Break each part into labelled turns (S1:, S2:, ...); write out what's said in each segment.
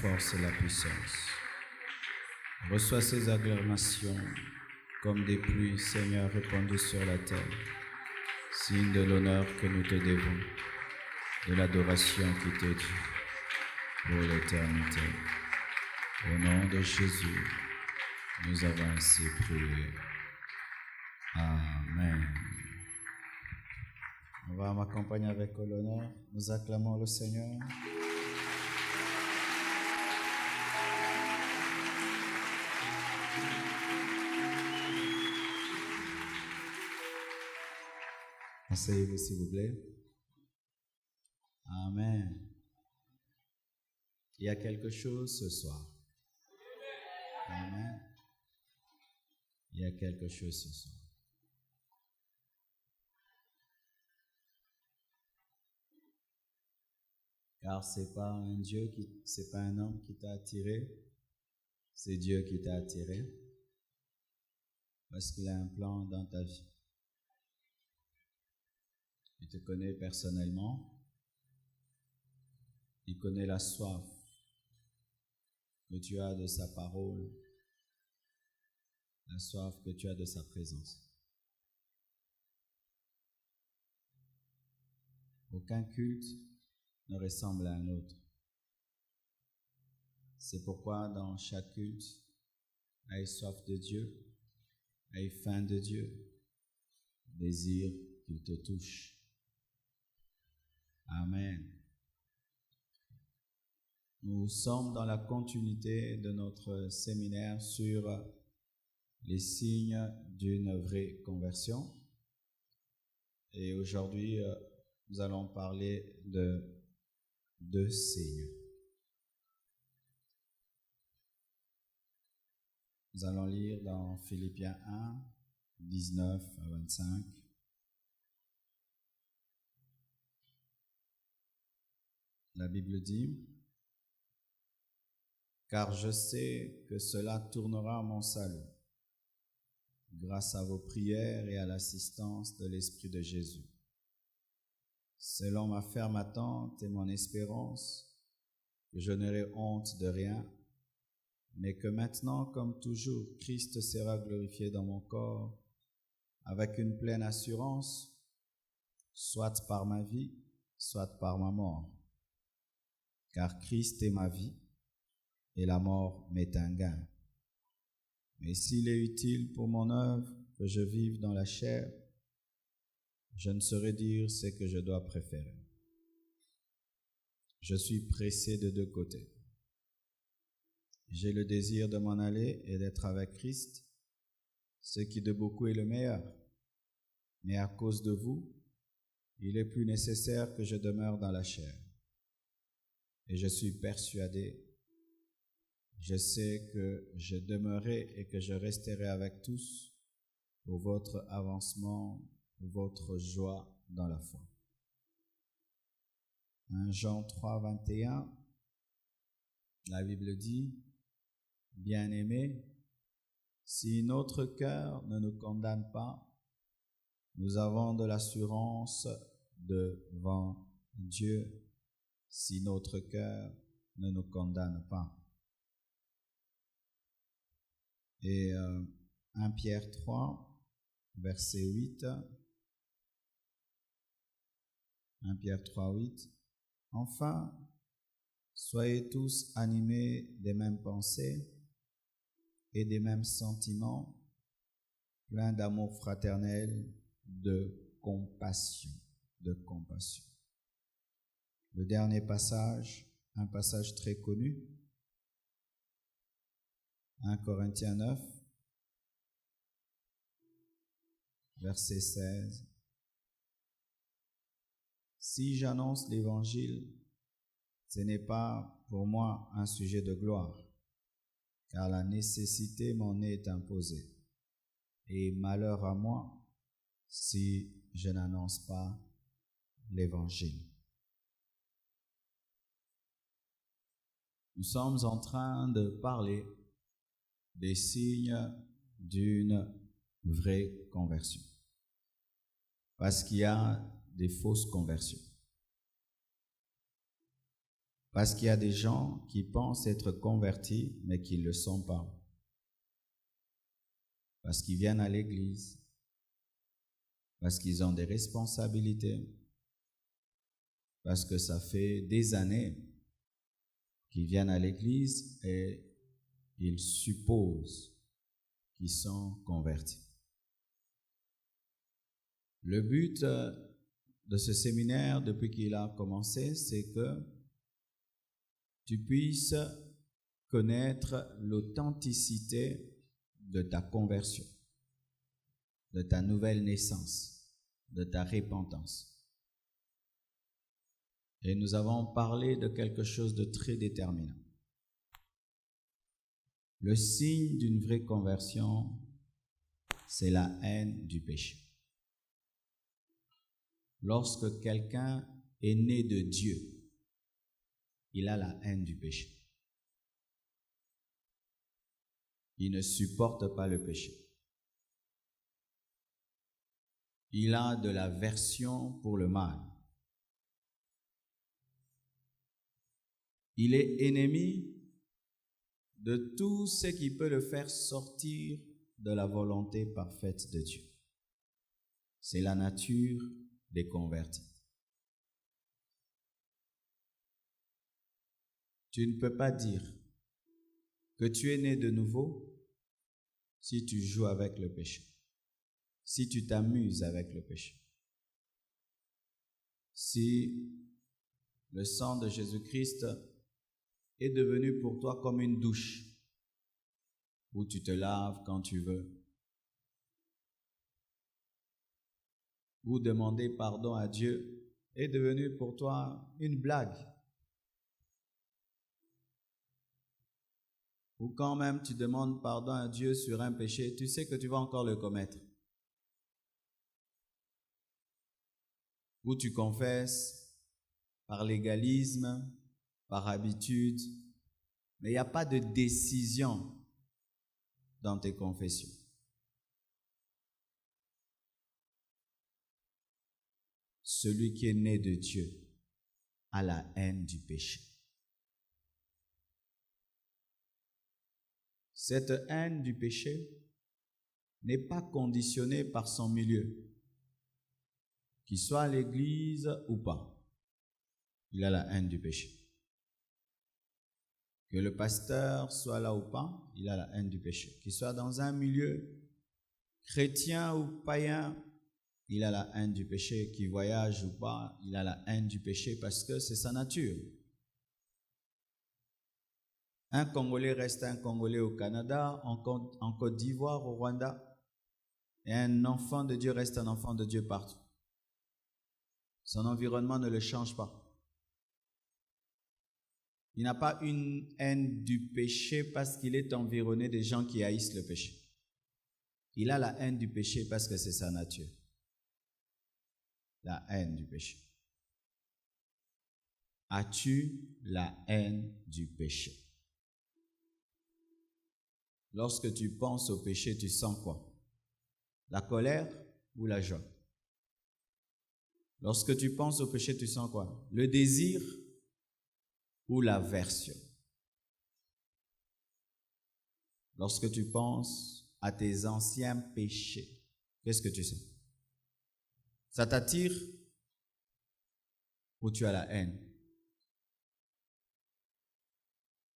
S1: force et la puissance. Reçois ces acclamations comme des pluies, Seigneur, répandues sur la terre, signe de l'honneur que nous te devons, de l'adoration qui t'est due pour l'éternité. Au nom de Jésus, nous avons ainsi prié. Amen. On va m'accompagner avec l'honneur. Nous acclamons le Seigneur. Asseyez-vous s'il vous plaît. Amen. Il y a quelque chose ce soir. Amen. Il y a quelque chose ce soir. Car c'est pas un homme qui t'a attiré, c'est Dieu qui t'a attiré, parce qu'il a un plan dans ta vie. Il te connaît personnellement, il connaît la soif que tu as de sa parole, la soif que tu as de sa présence. Aucun culte ne ressemble à un autre. C'est pourquoi dans chaque culte, aie soif de Dieu, aie faim de Dieu, désire qu'il te touche. Amen. Nous sommes dans la continuité de notre séminaire sur les signes d'une vraie conversion. Et aujourd'hui, nous allons parler de deux signes. Nous allons lire dans Philippiens 1, 19 à 25. La Bible dit: « Car je sais que cela tournera à mon salut, grâce à vos prières et à l'assistance de l'Esprit de Jésus. Selon ma ferme attente et mon espérance, que je n'aurai honte de rien, mais que maintenant, comme toujours, Christ sera glorifié dans mon corps, avec une pleine assurance, soit par ma vie, soit par ma mort. Car Christ est ma vie, et la mort m'est un gain. Mais s'il est utile pour mon œuvre que je vive dans la chair, je ne saurais dire ce que je dois préférer. Je suis pressé de deux côtés. J'ai le désir de m'en aller et d'être avec Christ, ce qui de beaucoup est le meilleur. Mais à cause de vous, il est plus nécessaire que je demeure dans la chair. Et je suis persuadé, je sais que je demeurerai et que je resterai avec tous pour votre avancement, pour votre joie dans la foi. 1 Jean 3, 21, la Bible dit: « Bien-aimés, si notre cœur ne nous condamne pas, nous avons de l'assurance devant Dieu. Si notre cœur ne nous condamne pas. » Et 1 Pierre 3, verset 8. 1 Pierre 3, 8. « Enfin, soyez tous animés des mêmes pensées et des mêmes sentiments, pleins d'amour fraternel, de compassion. Le dernier passage, un passage très connu, 1 Corinthiens 9, verset 16. « Si j'annonce l'Évangile, ce n'est pas pour moi un sujet de gloire, car la nécessité m'en est imposée. Et malheur à moi si je n'annonce pas l'Évangile. » Nous sommes en train de parler des signes d'une vraie conversion. Parce qu'il y a des fausses conversions. Parce qu'il y a des gens qui pensent être convertis, mais qui ne le sont pas. Parce qu'ils viennent à l'église, parce qu'ils ont des responsabilités, parce que ça fait des années qu'ils viennent à l'église et ils supposent qu'ils sont convertis. Le but de ce séminaire, depuis qu'il a commencé, c'est que tu puisses connaître l'authenticité de ta conversion, de ta nouvelle naissance, de ta repentance. Et nous avons parlé de quelque chose de très déterminant. Le signe d'une vraie conversion, c'est la haine du péché. Lorsque quelqu'un est né de Dieu, il a la haine du péché. Il ne supporte pas le péché. Il a de l'aversion pour le mal. Il est ennemi de tout ce qui peut le faire sortir de la volonté parfaite de Dieu. C'est la nature des convertis. Tu ne peux pas dire que tu es né de nouveau si tu joues avec le péché, si tu t'amuses avec le péché. Si le sang de Jésus-Christ est devenu pour toi comme une douche où tu te laves quand tu veux, où demander pardon à Dieu est devenu pour toi une blague, ou quand même tu demandes pardon à Dieu sur un péché, tu sais que tu vas encore le commettre, ou tu confesses par légalisme, par habitude, mais il n'y a pas de décision dans tes confessions. Celui qui est né de Dieu a la haine du péché. Cette haine du péché n'est pas conditionnée par son milieu, qu'il soit à l'église ou pas. Il a la haine du péché. Que le pasteur soit là ou pas, il a la haine du péché. Qu'il soit dans un milieu chrétien ou païen, il a la haine du péché. Qu'il voyage ou pas, il a la haine du péché parce que c'est sa nature. Un Congolais reste un Congolais au Canada, en Côte d'Ivoire, au Rwanda, et un enfant de Dieu reste un enfant de Dieu partout. Son environnement ne le change pas. Il n'a pas une haine du péché parce qu'il est environné des gens qui haïssent le péché. Il a la haine du péché parce que c'est sa nature. La haine du péché. As-tu la haine du péché? Lorsque tu penses au péché, tu sens quoi? La colère ou la joie? Lorsque tu penses au péché, tu sens quoi? Le désir ou l'aversion? Lorsque tu penses à tes anciens péchés, qu'est-ce que tu sens? Ça t'attire ou tu as la haine?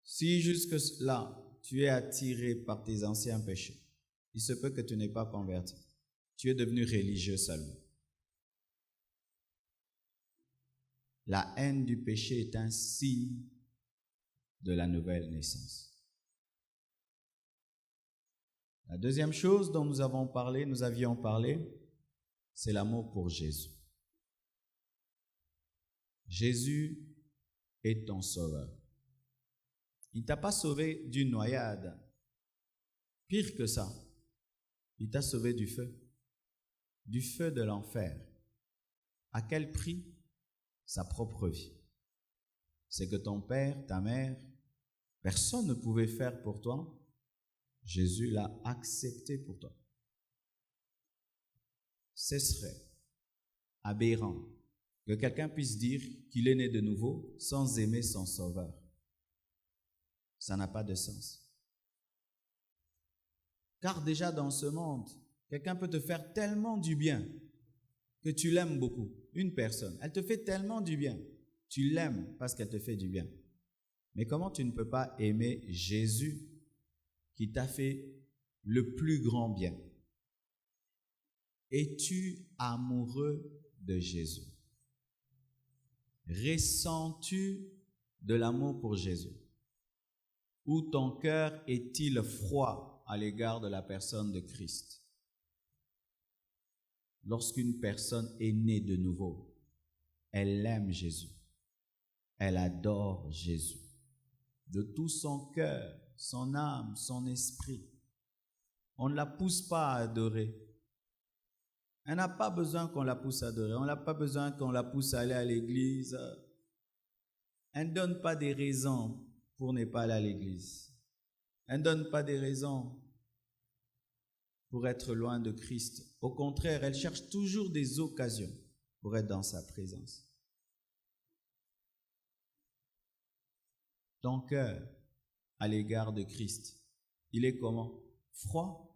S1: Si jusque-là, tu es attiré par tes anciens péchés, il se peut que tu n'aies pas converti. Tu es devenu religieux seulement. La haine du péché est un signe de la nouvelle naissance. La deuxième chose dont nous avions parlé, c'est l'amour pour Jésus. Jésus est ton sauveur. Il ne t'a pas sauvé d'une noyade. Pire que ça, il t'a sauvé du feu de l'enfer. À quel prix? Sa propre vie. C'est que ton père, ta mère, personne ne pouvait faire pour toi. Jésus l'a accepté pour toi. Ce serait aberrant que quelqu'un puisse dire qu'il est né de nouveau sans aimer son Sauveur. Ça n'a pas de sens. Car déjà dans ce monde, quelqu'un peut te faire tellement du bien que tu l'aimes beaucoup. Une personne, elle te fait tellement du bien. Tu l'aimes parce qu'elle te fait du bien. Mais comment tu ne peux pas aimer Jésus qui t'a fait le plus grand bien? Es-tu amoureux de Jésus? Ressens-tu de l'amour pour Jésus? Ou ton cœur est-il froid à l'égard de la personne de Christ? Lorsqu'une personne est née de nouveau, elle aime Jésus. Elle adore Jésus. De tout son cœur, son âme, son esprit. On ne la pousse pas à adorer. Elle n'a pas besoin qu'on la pousse à adorer. On n'a pas besoin qu'on la pousse à aller à l'église. Elle ne donne pas des raisons pour ne pas aller à l'église. Elle ne donne pas des raisons pour être loin de Christ. Au contraire, elle cherche toujours des occasions pour être dans sa présence. Ton cœur à l'égard de Christ, il est comment? Froid?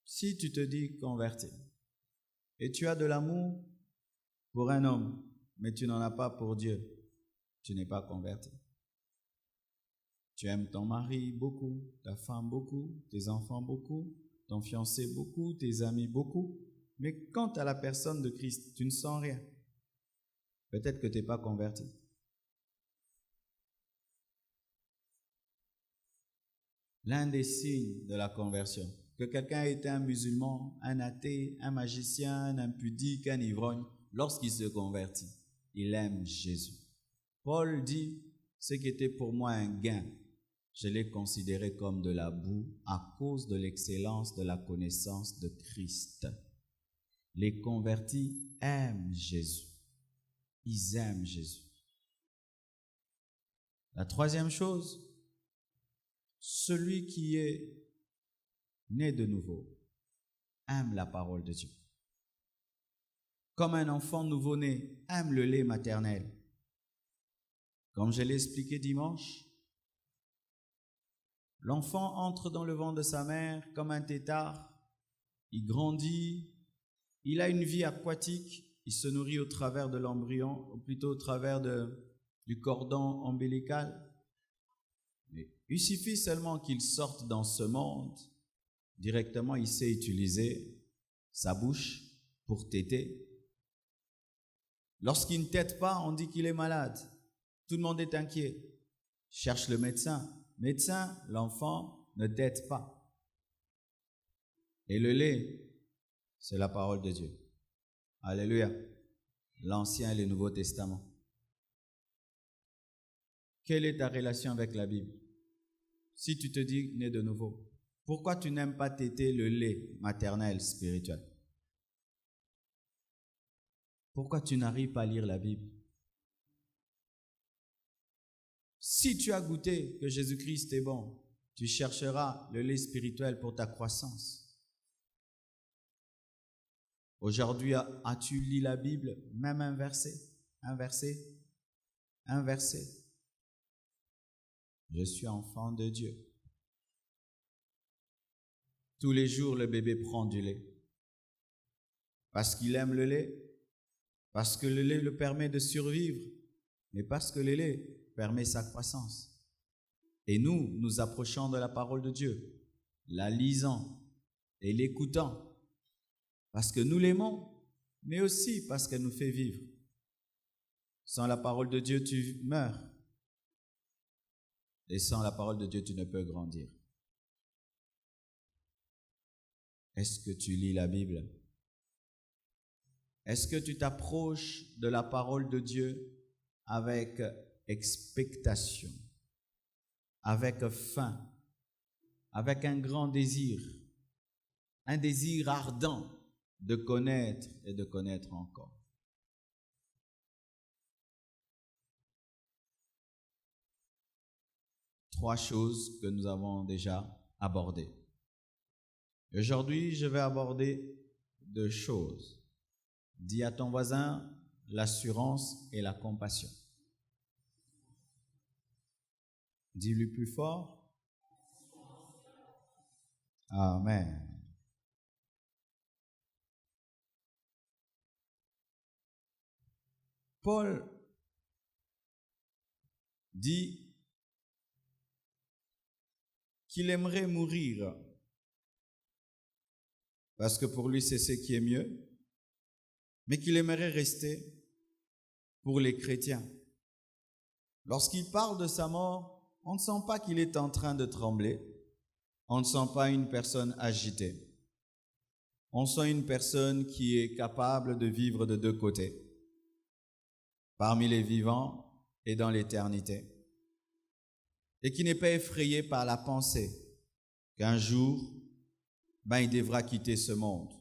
S1: Si tu te dis converti et tu as de l'amour pour un homme, mais tu n'en as pas pour Dieu, tu n'es pas converti. Tu aimes ton mari beaucoup, ta femme beaucoup, tes enfants beaucoup, ton fiancé beaucoup, tes amis beaucoup, mais quant à la personne de Christ, tu ne sens rien. Peut-être que tu n'es pas converti. L'un des signes de la conversion, que quelqu'un ait été un musulman, un athée, un magicien, un impudique, un ivrogne, lorsqu'il se convertit, il aime Jésus. Paul dit, ce qui était pour moi un gain, je l'ai considéré comme de la boue à cause de l'excellence de la connaissance de Christ. Les convertis aiment Jésus. Ils aiment Jésus. La troisième chose, celui qui est né de nouveau aime la parole de Dieu. Comme un enfant nouveau-né aime le lait maternel. Comme je l'ai expliqué dimanche, l'enfant entre dans le ventre de sa mère comme un tétard, il grandit, il a une vie aquatique, il se nourrit au travers de l'embryon, ou plutôt au travers du cordon ombilical. Mais il suffit seulement qu'il sorte dans ce monde, directement il sait utiliser sa bouche pour téter. Lorsqu'il ne tète pas, on dit qu'il est malade. Tout le monde est inquiet. Cherche le médecin. Médecin, l'enfant ne tète pas. Et le lait, c'est la parole de Dieu. Alléluia. L'Ancien et le Nouveau Testament. Quelle est ta relation avec la Bible? Si tu te dis né de nouveau, pourquoi tu n'aimes pas téter le lait maternel spirituel? Pourquoi tu n'arrives pas à lire la Bible? Si tu as goûté que Jésus-Christ est bon, tu chercheras le lait spirituel pour ta croissance. Aujourd'hui, as-tu lu la Bible, même un verset, un verset, un verset? Je suis enfant de Dieu. Tous les jours, le bébé prend du lait. Parce qu'il aime le lait, parce que le lait le permet de survivre, mais parce que le lait permet sa croissance. Et nous, nous approchons de la parole de Dieu, la lisant et l'écoutant, parce que nous l'aimons, mais aussi parce qu'elle nous fait vivre. Sans la parole de Dieu, tu meurs. Et sans la parole de Dieu, tu ne peux grandir. Est-ce que tu lis la Bible? Est-ce que tu t'approches de la parole de Dieu avec expectation, avec faim, avec un grand désir, un désir ardent de connaître et de connaître encore? Trois choses que nous avons déjà abordées. Aujourd'hui, je vais aborder de choses. Dis à ton voisin l'assurance et la compassion. Dis-lui plus fort. Amen. Paul dit qu'il aimerait mourir parce que pour lui c'est ce qui est mieux, mais qu'il aimerait rester pour les chrétiens. Lorsqu'il parle de sa mort, on ne sent pas qu'il est en train de trembler, on ne sent pas une personne agitée. On sent une personne qui est capable de vivre de deux côtés, parmi les vivants et dans l'éternité, et qui n'est pas effrayé par la pensée qu'un jour, il devra quitter ce monde.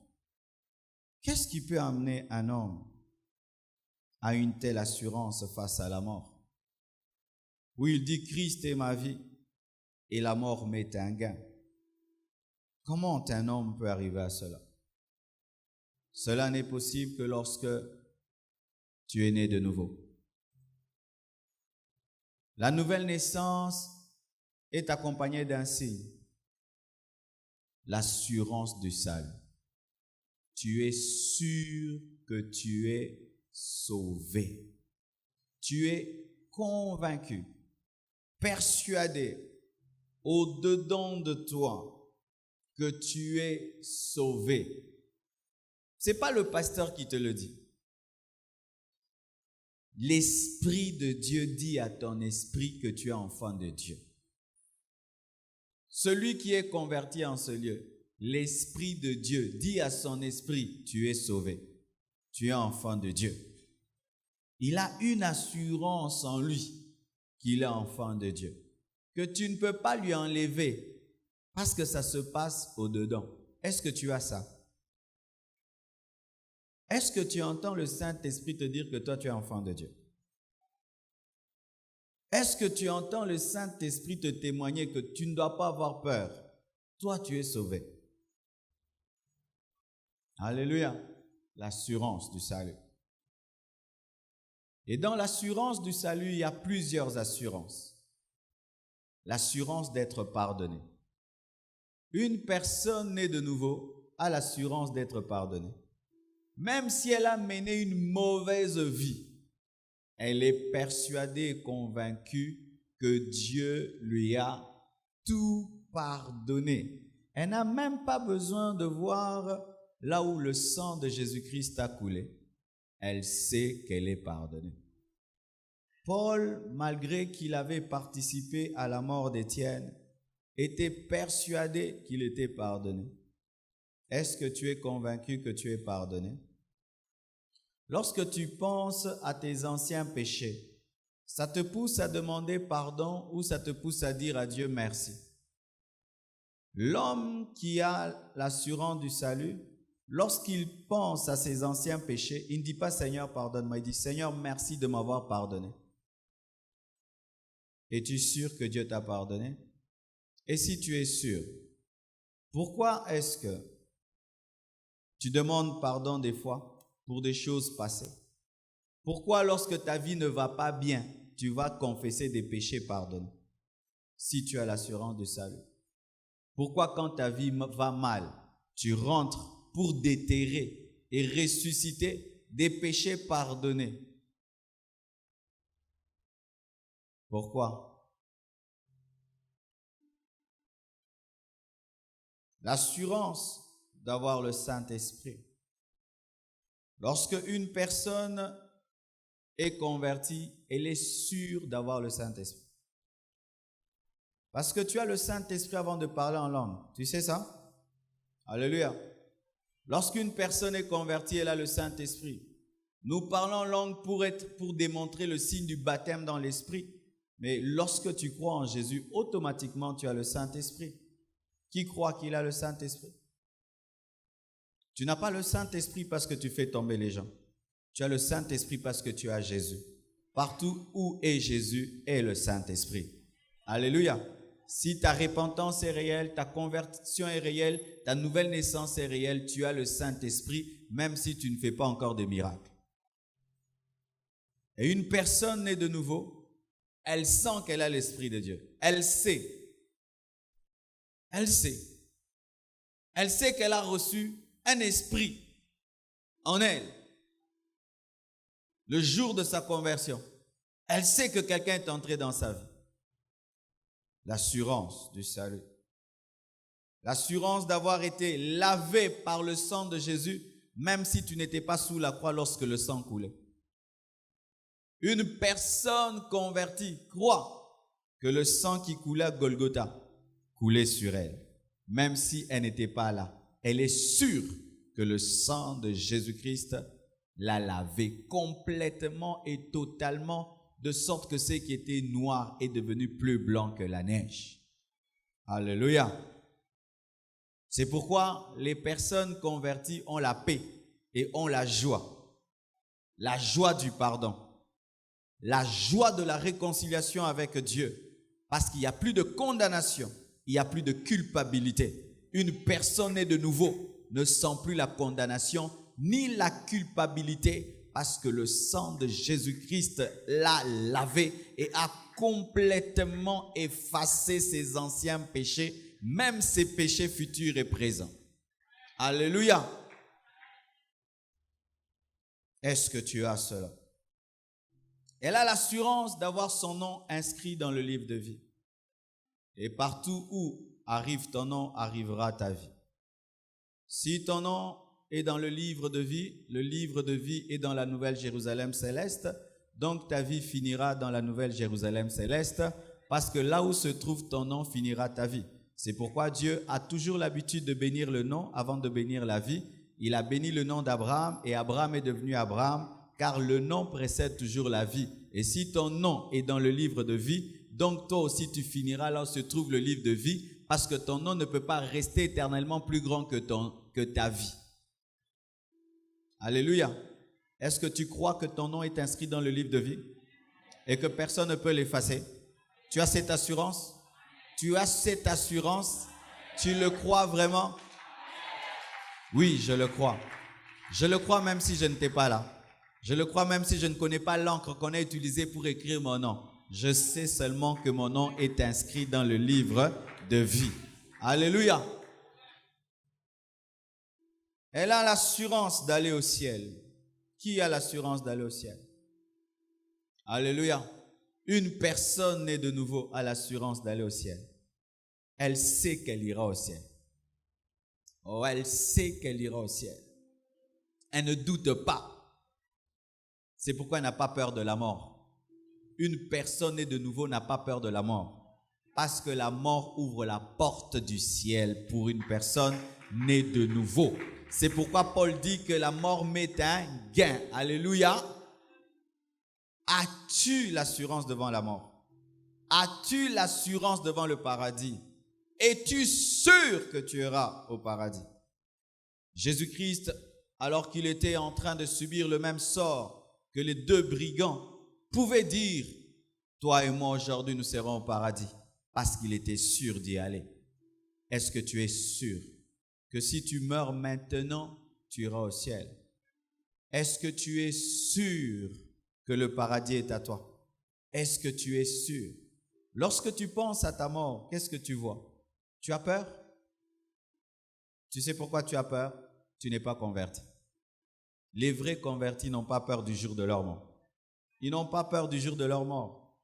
S1: Qu'est-ce qui peut amener un homme à une telle assurance face à la mort? Où il dit « Christ est ma vie et la mort m'est un gain ». Comment un homme peut arriver à cela? Cela n'est possible que lorsque tu es né de nouveau. La nouvelle naissance est accompagnée d'un signe, l'assurance du salut. Tu es sûr que tu es sauvé. Tu es convaincu, persuadé au-dedans de toi que tu es sauvé. Ce n'est pas le pasteur qui te le dit. L'Esprit de Dieu dit à ton esprit que tu es enfant de Dieu. Celui qui est converti en ce lieu, l'Esprit de Dieu dit à son esprit, tu es sauvé, tu es enfant de Dieu. Il a une assurance en lui qu'il est enfant de Dieu, que tu ne peux pas lui enlever parce que ça se passe au-dedans. Est-ce que tu as ça? Est-ce que tu entends le Saint-Esprit te dire que toi tu es enfant de Dieu? Est-ce que tu entends le Saint-Esprit te témoigner que tu ne dois pas avoir peur? Toi tu es sauvé. Alléluia. L'assurance du salut. Et dans l'assurance du salut, il y a plusieurs assurances. L'assurance d'être pardonné. Une personne née de nouveau a l'assurance d'être pardonnée. Même si elle a mené une mauvaise vie, elle est persuadée et convaincue que Dieu lui a tout pardonné. Elle n'a même pas besoin de voir là où le sang de Jésus-Christ a coulé. Elle sait qu'elle est pardonnée. Paul, malgré qu'il avait participé à la mort d'Étienne, était persuadé qu'il était pardonné. Est-ce que tu es convaincu que tu es pardonné? Lorsque tu penses à tes anciens péchés, ça te pousse à demander pardon ou ça te pousse à dire à Dieu merci? L'homme qui a l'assurance du salut, lorsqu'il pense à ses anciens péchés, il ne dit pas « Seigneur, pardonne-moi », il dit « Seigneur, merci de m'avoir pardonné ». Es-tu sûr que Dieu t'a pardonné? Et si tu es sûr, pourquoi est-ce que tu demandes pardon des fois pour des choses passées? Pourquoi lorsque ta vie ne va pas bien, tu vas confesser des péchés pardonnés si tu as l'assurance du salut? Pourquoi quand ta vie va mal, tu rentres pour déterrer et ressusciter des péchés pardonnés? Pourquoi? L'assurance d'avoir le Saint-Esprit. Lorsque une personne est convertie, elle est sûre d'avoir le Saint-Esprit. Parce que tu as le Saint-Esprit avant de parler en langue. Tu sais ça? Alléluia. Lorsqu'une personne est convertie, elle a le Saint-Esprit. Nous parlons en langue pour démontrer le signe du baptême dans l'Esprit. Mais lorsque tu crois en Jésus, automatiquement tu as le Saint-Esprit. Qui croit qu'il a le Saint-Esprit? Tu n'as pas le Saint-Esprit parce que tu fais tomber les gens. Tu as le Saint-Esprit parce que tu as Jésus. Partout où est Jésus est le Saint-Esprit. Alléluia. si ta repentance est réelle, ta conversion est réelle, ta nouvelle naissance est réelle, tu as le Saint-Esprit, même si tu ne fais pas encore de miracles. Et une personne née de nouveau, elle sent qu'elle a l'Esprit de Dieu. Elle sait. Elle sait. Elle sait qu'elle a reçu un esprit en elle. Le jour de sa conversion, elle sait que quelqu'un est entré dans sa vie. L'assurance du salut. L'assurance d'avoir été lavé par le sang de Jésus, même si tu n'étais pas sous la croix lorsque le sang coulait. Une personne convertie croit que le sang qui coulait à Golgotha coulait sur elle, même si elle n'était pas là. Elle est sûre que le sang de Jésus-Christ l'a lavé complètement et totalement, de sorte que ce qui était noir est devenu plus blanc que la neige. Alléluia. C'est pourquoi les personnes converties ont la paix et ont la joie du pardon, la joie de la réconciliation avec Dieu, parce qu'il n'y a plus de condamnation, il n'y a plus de culpabilité. Une personne née de nouveau ne sent plus la condamnation ni la culpabilité, parce que le sang de Jésus-Christ l'a lavé et a complètement effacé ses anciens péchés, même ses péchés futurs et présents. Alléluia. Est-ce que tu as cela? Elle a l'assurance d'avoir son nom inscrit dans le livre de vie. Et partout où arrive ton nom, arrivera ta vie. Si ton nom est dans le livre de vie est dans la nouvelle Jérusalem céleste, donc ta vie finira dans la nouvelle Jérusalem céleste, parce que là où se trouve ton nom finira ta vie. C'est pourquoi Dieu a toujours l'habitude de bénir le nom avant de bénir la vie. Il a béni le nom d'Abraham et Abraham est devenu Abraham, car le nom précède toujours la vie. Et si ton nom est dans le livre de vie, donc toi aussi tu finiras là où se trouve le livre de vie, parce que ton nom ne peut pas rester éternellement plus grand que ta vie. Alléluia. Est-ce que tu crois que ton nom est inscrit dans le livre de vie et que personne ne peut l'effacer? Tu as cette assurance? Tu as cette assurance? Tu le crois vraiment? Oui, je le crois. Je le crois même si je n'étais pas là. Je le crois même si je ne connais pas l'encre qu'on a utilisée pour écrire mon nom. Je sais seulement que mon nom est inscrit dans le livre de vie. Alléluia. Elle a l'assurance d'aller au ciel. Qui a l'assurance d'aller au ciel? Alléluia. Une personne née de nouveau a l'assurance d'aller au ciel. Elle sait qu'elle ira au ciel. Oh, elle sait qu'elle ira au ciel. Elle ne doute pas. C'est pourquoi elle n'a pas peur de la mort. Une personne née de nouveau n'a pas peur de la mort. Parce que la mort ouvre la porte du ciel pour une personne née de nouveau. C'est pourquoi Paul dit que la mort met un gain. Alléluia. As-tu l'assurance devant la mort? As-tu l'assurance devant le paradis? Es-tu sûr que tu iras au paradis? Jésus-Christ, alors qu'il était en train de subir le même sort que les deux brigands, pouvait dire, toi et moi aujourd'hui nous serons au paradis, parce qu'il était sûr d'y aller. Est-ce que tu es sûr que si tu meurs maintenant, tu iras au ciel? Est-ce que tu es sûr que le paradis est à toi? Est-ce que tu es sûr? Lorsque tu penses à ta mort, qu'est-ce que tu vois? Tu as peur? Tu sais pourquoi tu as peur? Tu n'es pas converti. Les vrais convertis n'ont pas peur du jour de leur mort. Ils n'ont pas peur du jour de leur mort.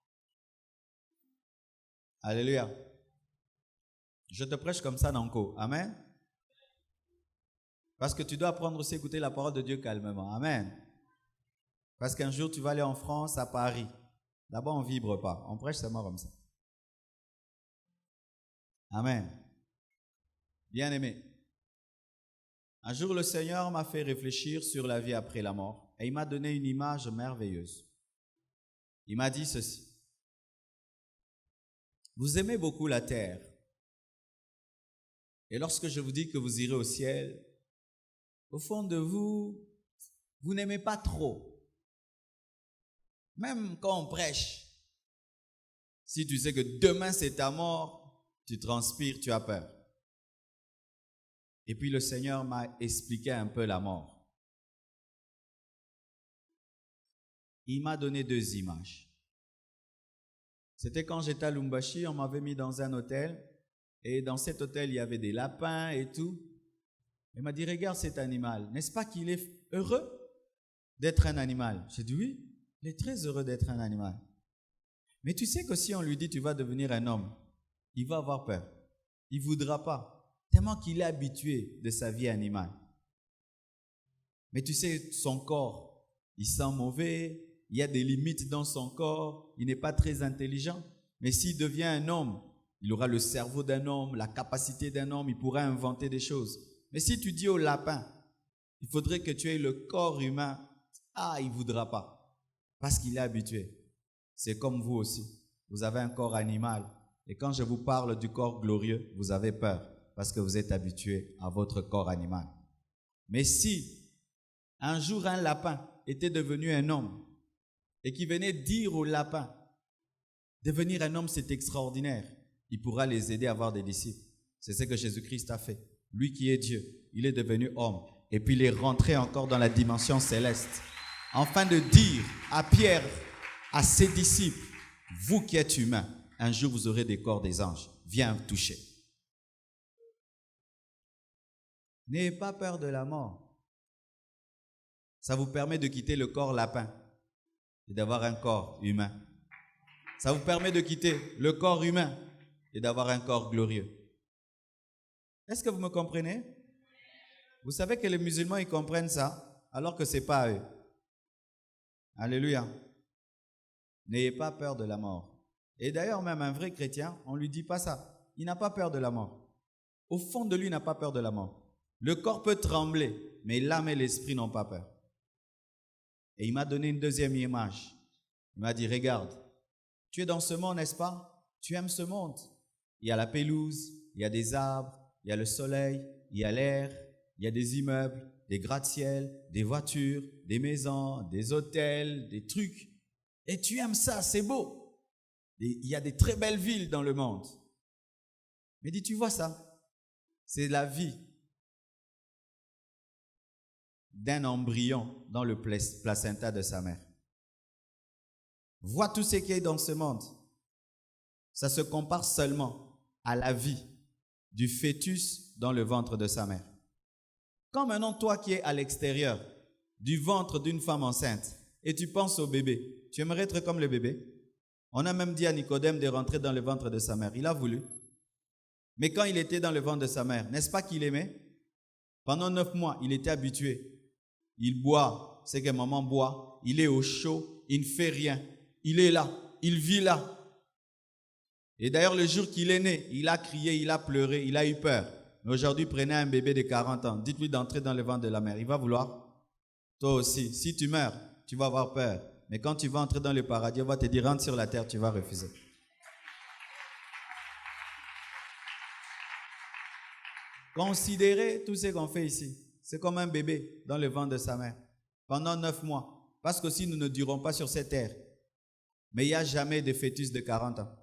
S1: Alléluia. Je te prêche comme ça, Nanko. Amen. Parce que tu dois apprendre aussi à écouter la parole de Dieu calmement. Amen. Parce qu'un jour, tu vas aller en France, à Paris. Là-bas, on ne vibre pas. On prêche seulement comme ça. Amen. Bien-aimé. Un jour, le Seigneur m'a fait réfléchir sur la vie après la mort. Et il m'a donné une image merveilleuse. Il m'a dit ceci. Vous aimez beaucoup la terre. Et lorsque je vous dis que vous irez au ciel, au fond de vous, vous n'aimez pas trop. Même quand on prêche, si tu sais que demain c'est ta mort, tu transpires, tu as peur. Et puis le Seigneur m'a expliqué un peu la mort. Il m'a donné 2 images. C'était quand j'étais à Lumbashi, on m'avait mis dans un hôtel. Et dans cet hôtel, il y avait des lapins et tout. Il m'a dit, regarde cet animal. N'est-ce pas qu'il est heureux d'être un animal? J'ai dit, oui, il est très heureux d'être un animal. Mais tu sais que si on lui dit, tu vas devenir un homme, il va avoir peur. Il ne voudra pas, tellement qu'il est habitué de sa vie animale. Mais tu sais, son corps, il sent mauvais, il y a des limites dans son corps, il n'est pas très intelligent. Mais s'il devient un homme, il aura le cerveau d'un homme, la capacité d'un homme, il pourra inventer des choses. Mais si tu dis au lapin, il faudrait que tu aies le corps humain, il ne voudra pas, parce qu'il est habitué. C'est comme vous aussi, vous avez un corps animal. Et quand je vous parle du corps glorieux, vous avez peur, parce que vous êtes habitué à votre corps animal. Mais si un jour un lapin était devenu un homme, et qui venait dire au lapin, devenir un homme c'est extraordinaire, il pourra les aider à avoir des disciples. C'est ce que Jésus-Christ a fait. Lui qui est Dieu, il est devenu homme. Et puis il est rentré encore dans la dimension céleste. Afin de dire à Pierre, à ses disciples, vous qui êtes humains, un jour vous aurez des corps des anges. Viens me toucher. N'ayez pas peur de la mort. Ça vous permet de quitter le corps lapin et d'avoir un corps humain. Ça vous permet de quitter le corps humain et d'avoir un corps glorieux. Est-ce que vous me comprenez? Vous savez que les musulmans, ils comprennent ça, alors que ce n'est pas à eux. Alléluia. N'ayez pas peur de la mort. Et d'ailleurs, même un vrai chrétien, on ne lui dit pas ça. Il n'a pas peur de la mort. Au fond de lui, il n'a pas peur de la mort. Le corps peut trembler, mais l'âme et l'esprit n'ont pas peur. Et il m'a donné une 2e image. Il m'a dit, regarde, tu es dans ce monde, n'est-ce pas? Tu aimes ce monde. Il y a la pelouse, il y a des arbres, il y a le soleil, il y a l'air, il y a des immeubles, des gratte-ciel, des voitures, des maisons, des hôtels, des trucs. Et tu aimes ça, c'est beau. Il y a des très belles villes dans le monde. Mais dis, tu vois ça? C'est la vie d'un embryon dans le placenta de sa mère. Vois tout ce qu'il y a dans ce monde. Ça se compare seulement à la vie du fœtus dans le ventre de sa mère. Quand maintenant toi qui es à l'extérieur du ventre d'une femme enceinte et tu penses au bébé, tu aimerais être comme le bébé? On a même dit à Nicodème de rentrer dans le ventre de sa mère. Il a voulu. Mais quand il était dans le ventre de sa mère, n'est-ce pas qu'il aimait? Pendant 9 mois, il était habitué. Il boit, c'est que maman boit. Il est au chaud, il ne fait rien. Il est là, il vit là. Et d'ailleurs, le jour qu'il est né, il a crié, il a pleuré, il a eu peur. Mais aujourd'hui, prenez un bébé de 40 ans, dites-lui d'entrer dans le ventre de la mère. Il va vouloir. Toi aussi, si tu meurs, tu vas avoir peur. Mais quand tu vas entrer dans le paradis, on va te dire, rentre sur la terre, tu vas refuser. Considérez tout ce qu'on fait ici. C'est comme un bébé dans le ventre de sa mère pendant 9 mois. Parce que si nous ne durons pas sur cette terre, mais il n'y a jamais de fœtus de 40 ans.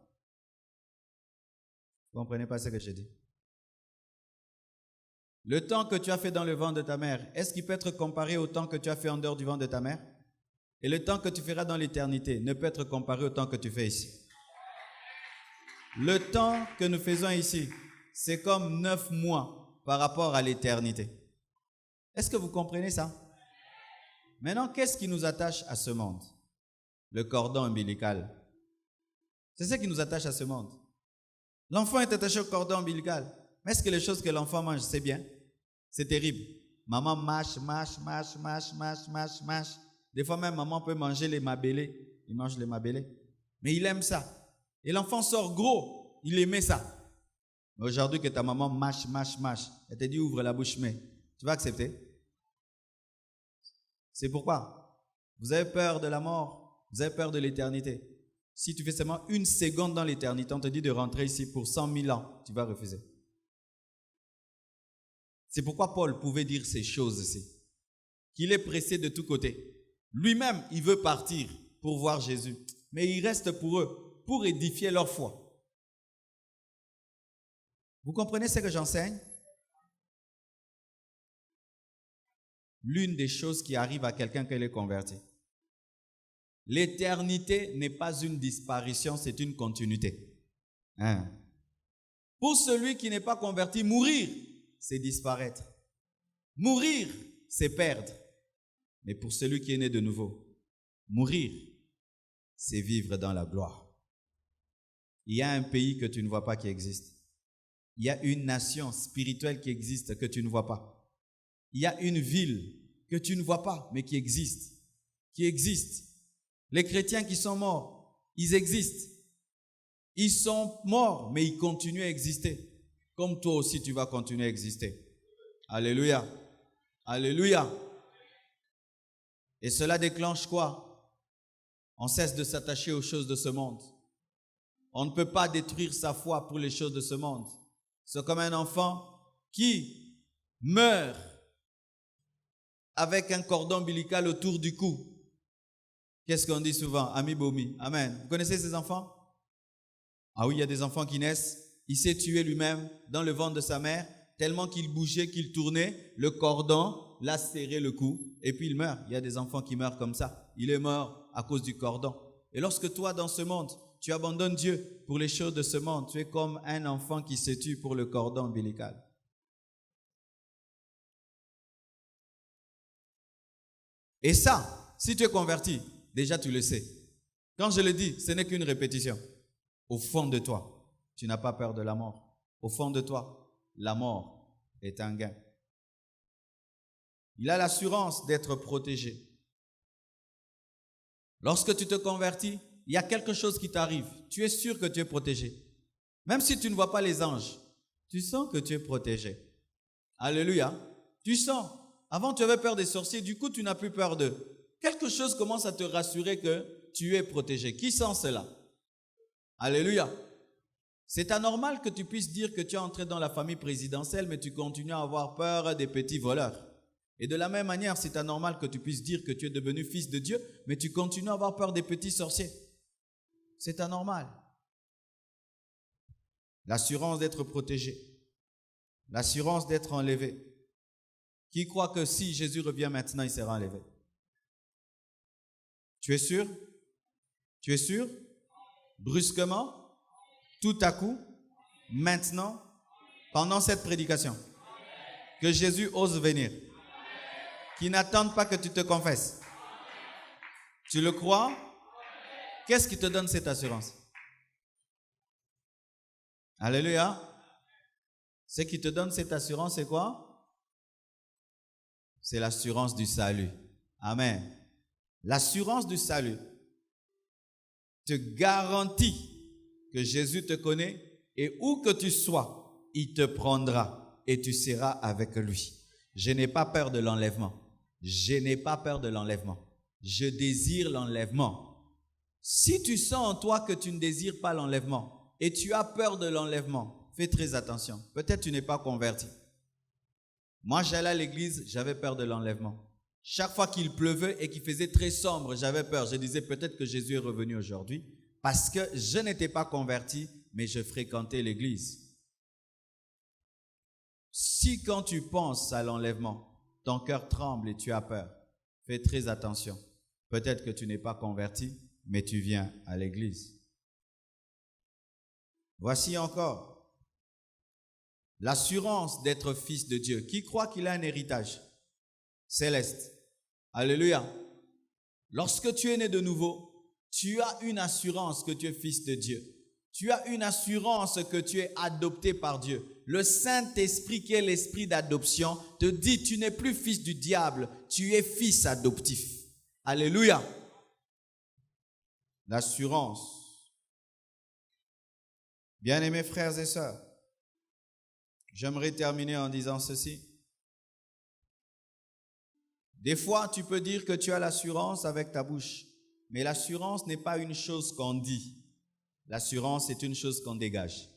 S1: Vous ne comprenez pas ce que je dis? Le temps que tu as fait dans le ventre de ta mère, est-ce qu'il peut être comparé au temps que tu as fait en dehors du ventre de ta mère? Et le temps que tu feras dans l'éternité ne peut être comparé au temps que tu fais ici. Le temps que nous faisons ici, c'est comme 9 mois par rapport à l'éternité. Est-ce que vous comprenez ça? Maintenant, qu'est-ce qui nous attache à ce monde? Le cordon ombilical. C'est ce qui nous attache à ce monde. L'enfant est attaché au cordon ombilical. Mais est-ce que les choses que l'enfant mange, c'est bien? C'est terrible. Maman mâche. Des fois même, maman peut manger les mabélés. Il mange les mabélés. Mais il aime ça. Et l'enfant sort gros. Il aimait ça. Mais aujourd'hui que ta maman mâche. Elle te dit ouvre la bouche, mais tu vas accepter? C'est pourquoi vous avez peur de la mort. Vous avez peur de l'éternité. Si tu fais seulement 1 seconde dans l'éternité, on te dit de rentrer ici pour 100 000 ans, tu vas refuser. C'est pourquoi Paul pouvait dire ces choses ici. Qu'il est pressé de tous côtés. Lui-même, il veut partir pour voir Jésus. Mais il reste pour eux, pour édifier leur foi. Vous comprenez ce que j'enseigne? L'une des choses qui arrive à quelqu'un qui est converti. L'éternité n'est pas une disparition, c'est une continuité. Hein? Pour celui qui n'est pas converti, mourir, c'est disparaître. Mourir, c'est perdre. Mais pour celui qui est né de nouveau, mourir, c'est vivre dans la gloire. Il y a un pays que tu ne vois pas qui existe. Il y a une nation spirituelle qui existe que tu ne vois pas. Il y a une ville que tu ne vois pas, mais qui existe. Qui existe. Les chrétiens qui sont morts, ils existent. Ils sont morts, mais ils continuent à exister. Comme toi aussi, tu vas continuer à exister. Alléluia. Alléluia. Et cela déclenche quoi? On cesse de s'attacher aux choses de ce monde. On ne peut pas détruire sa foi pour les choses de ce monde. C'est comme un enfant qui meurt avec un cordon ombilical autour du cou. Qu'est-ce qu'on dit souvent? Ami Bomi. Amen. Vous connaissez ces enfants? Ah oui, il y a des enfants qui naissent. Il s'est tué lui-même dans le ventre de sa mère, tellement qu'il bougeait, qu'il tournait, le cordon l'a serré le cou, et puis il meurt. Il y a des enfants qui meurent comme ça. Il est mort à cause du cordon. Et lorsque toi, dans ce monde, tu abandonnes Dieu pour les choses de ce monde, tu es comme un enfant qui se tue pour le cordon ombilical. Et ça, si tu es converti, déjà tu le sais. Quand je le dis, ce n'est qu'une répétition. Au fond de toi, tu n'as pas peur de la mort. Au fond de toi, la mort est un gain. Il a l'assurance d'être protégé. Lorsque tu te convertis, il y a quelque chose qui t'arrive. Tu es sûr que tu es protégé. Même si tu ne vois pas les anges, tu sens que tu es protégé. Alléluia. Tu sens. Avant, tu avais peur des sorciers. Du coup, tu n'as plus peur d'eux. Quelque chose commence à te rassurer que tu es protégé. Qui sent cela? Alléluia. C'est anormal que tu puisses dire que tu es entré dans la famille présidentielle, mais tu continues à avoir peur des petits voleurs. Et de la même manière, c'est anormal que tu puisses dire que tu es devenu fils de Dieu, mais tu continues à avoir peur des petits sorciers. C'est anormal. L'assurance d'être protégé. L'assurance d'être enlevé. Qui croit que si Jésus revient maintenant, il sera enlevé? Tu es sûr? Tu es sûr? Brusquement? Tout à coup? Maintenant? Pendant cette prédication? Que Jésus ose venir? Qui n'attendent pas que tu te confesses? Tu le crois? Qu'est-ce qui te donne cette assurance? Alléluia. Ce qui te donne cette assurance, c'est quoi? C'est l'assurance du salut. Amen. L'assurance du salut te garantit que Jésus te connaît et où que tu sois, il te prendra et tu seras avec lui. Je n'ai pas peur de l'enlèvement. Je n'ai pas peur de l'enlèvement. Je désire l'enlèvement. Si tu sens en toi que tu ne désires pas l'enlèvement et tu as peur de l'enlèvement, fais très attention. Peut-être tu n'es pas converti. Moi, j'allais à l'église, j'avais peur de l'enlèvement. Chaque fois qu'il pleuvait et qu'il faisait très sombre, j'avais peur. Je disais peut-être que Jésus est revenu aujourd'hui parce que je n'étais pas converti, mais je fréquentais l'église. Si quand tu penses à l'enlèvement, ton cœur tremble et tu as peur, fais très attention. Peut-être que tu n'es pas converti, mais tu viens à l'église. Voici encore l'assurance d'être fils de Dieu. Qui croit qu'il a un héritage céleste? Alléluia. Lorsque tu es né de nouveau, tu as une assurance que tu es fils de Dieu. Tu as une assurance que tu es adopté par Dieu. Le Saint-Esprit, qui est l'esprit d'adoption, te dit tu n'es plus fils du diable, tu es fils adoptif. Alléluia. L'assurance. Bien-aimés frères et sœurs, j'aimerais terminer en disant ceci. Des fois, tu peux dire que tu as l'assurance avec ta bouche, mais l'assurance n'est pas une chose qu'on dit. L'assurance est une chose qu'on dégage.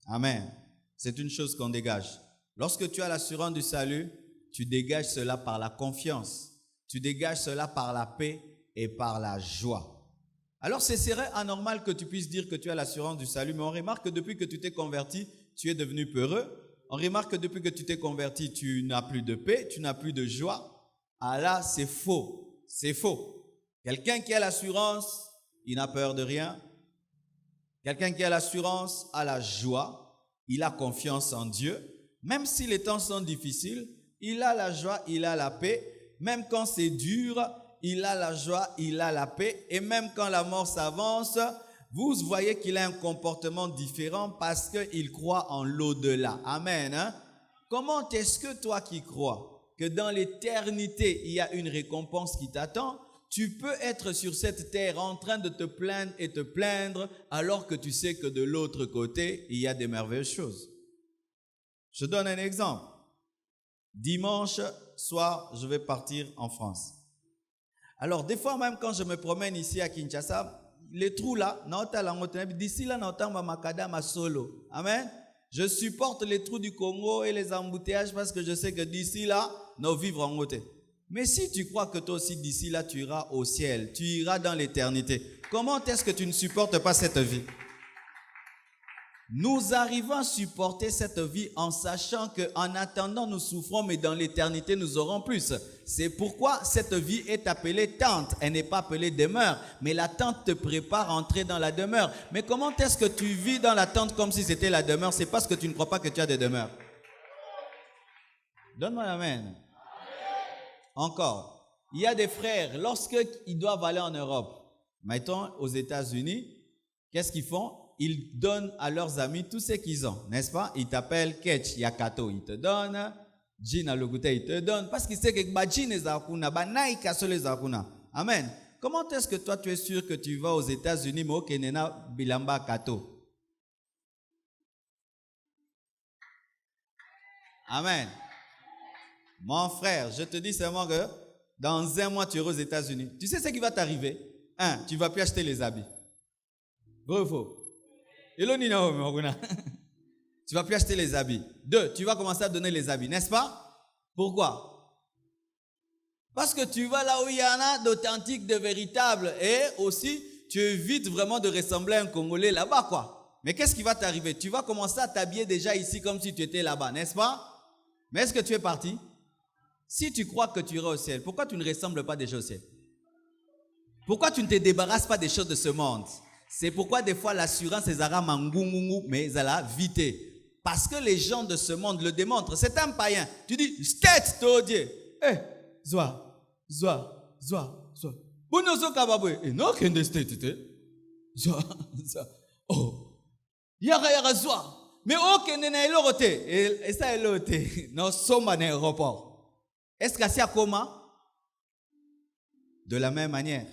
S1: Amen. C'est une chose qu'on dégage. Lorsque tu as l'assurance du salut, tu dégages cela par la confiance. Tu dégages cela par la paix et par la joie. Alors, ce serait anormal que tu puisses dire que tu as l'assurance du salut, mais on remarque que depuis que tu t'es converti, tu es devenu peureux. On remarque que depuis que tu t'es converti, tu n'as plus de paix, tu n'as plus de joie. Ah là, c'est faux. C'est faux. Quelqu'un qui a l'assurance, il n'a peur de rien. Quelqu'un qui a l'assurance a la joie. Il a confiance en Dieu. Même si les temps sont difficiles, il a la joie, il a la paix. Même quand c'est dur, il a la joie, il a la paix. Et même quand la mort s'avance, vous voyez qu'il a un comportement différent parce qu'il croit en l'au-delà. Amen. Hein? Comment est-ce que toi qui crois que dans l'éternité, il y a une récompense qui t'attend, tu peux être sur cette terre en train de te plaindre et te plaindre alors que tu sais que de l'autre côté, il y a des merveilleuses choses. Je donne un exemple. Dimanche soir, je vais partir en France. Alors, des fois même quand je me promène ici à Kinshasa, les trous là, d'ici là, ma solo. Amen. Je supporte les trous du Congo et les embouteillages parce que je sais que d'ici là, nous vivons en côté. Mais si tu crois que toi aussi d'ici là, tu iras au ciel, tu iras dans l'éternité, comment est-ce que tu ne supportes pas cette vie? Nous arrivons à supporter cette vie en sachant qu'en attendant, nous souffrons, mais dans l'éternité, nous aurons plus. C'est pourquoi cette vie est appelée tente. Elle n'est pas appelée demeure, mais la tente te prépare à entrer dans la demeure. Mais comment est-ce que tu vis dans la tente comme si c'était la demeure? C'est parce que tu ne crois pas que tu as des demeures. Donne-moi l'amen. Encore, il y a des frères, lorsqu'ils doivent aller en Europe, mettons aux États-Unis, qu'est-ce qu'ils font? Ils donnent à leurs amis tout ce qu'ils ont, n'est-ce pas? Ils t'appellent Ketch, Yakato, ils te donnent, Jean Alogute, ils te donnent, parce qu'ils savent que Jean est Zakuna, Naï Kasso les Zakuna. Amen. Comment est-ce que toi tu es sûr que tu vas aux États-Unis, mais au Kenena Bilamba Kato? Amen. Mon frère, je te dis seulement que dans un mois, tu iras aux États-Unis. Tu sais ce qui va t'arriver? Un, tu ne vas plus acheter les habits. Vrai ou faux? Tu ne vas plus acheter les habits. Deux, tu vas commencer à donner les habits, n'est-ce pas? Pourquoi? Parce que tu vas là où il y en a d'authentiques, de véritables. Et aussi, tu évites vraiment de ressembler à un Congolais là-bas, quoi. Mais qu'est-ce qui va t'arriver? Tu vas commencer à t'habiller déjà ici comme si tu étais là-bas, n'est-ce pas? Mais est-ce que tu es parti? Si tu crois que tu iras au ciel, pourquoi tu ne ressembles pas déjà au ciel? Pourquoi tu ne te débarrasses pas des choses de ce monde? C'est pourquoi des fois l'assurance est zara mangungungu, mais elle a vité. Parce que les gens de ce monde le démontrent. C'est un païen. Tu dis, state to Dieu. Eh, zoa. Bonozo kababwe. Eh, non, kende state te. Zoa. Oh. Yara zoa. Mais oh, kende na elorote. Et ça elorote. Non, soma na aéroport. Est-ce que c'est à comment? De la même manière,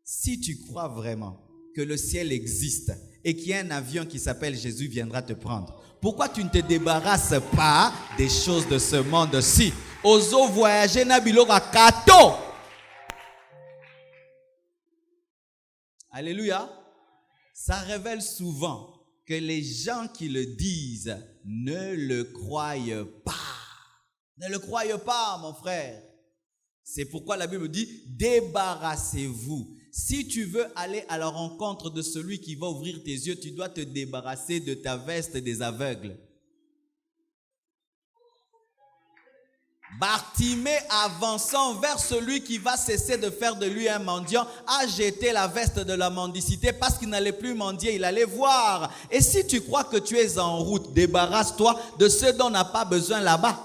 S1: si tu crois vraiment que le ciel existe et qu'il y a un avion qui s'appelle Jésus viendra te prendre, pourquoi tu ne te débarrasses pas des choses de ce monde-ci? Ozo voyager na biloko kato. Alléluia. Ça révèle souvent que les gens qui le disent ne le croient pas. Ne le croyez pas, mon frère. C'est pourquoi la Bible dit, débarrassez-vous. Si tu veux aller à la rencontre de celui qui va ouvrir tes yeux, tu dois te débarrasser de ta veste des aveugles. Bartimée, avançant vers celui qui va cesser de faire de lui un mendiant, a jeté la veste de la mendicité parce qu'il n'allait plus mendier, il allait voir. Et si tu crois que tu es en route, débarrasse-toi de ceux dont on n'a pas besoin là-bas.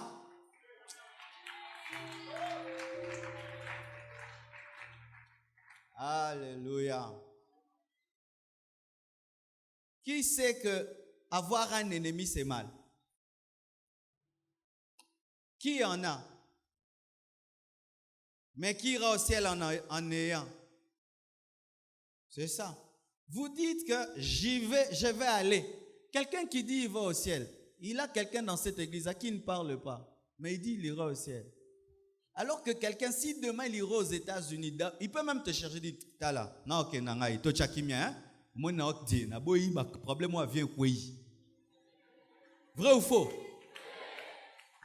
S1: Alléluia. Qui sait que avoir un ennemi c'est mal? Qui en a? Mais qui ira au ciel en ayant? C'est ça. Vous dites que je vais aller. Quelqu'un qui dit il va au ciel, il a quelqu'un dans cette église à qui il ne parle pas, mais il dit il ira au ciel. Alors que quelqu'un, si demain il ira aux États-Unis, il peut même te chercher, dit, tala, na ok nangai, to chakimia, hein? Moi na ok di, na boyi ba problème moi vient quoi? Vrai ou faux?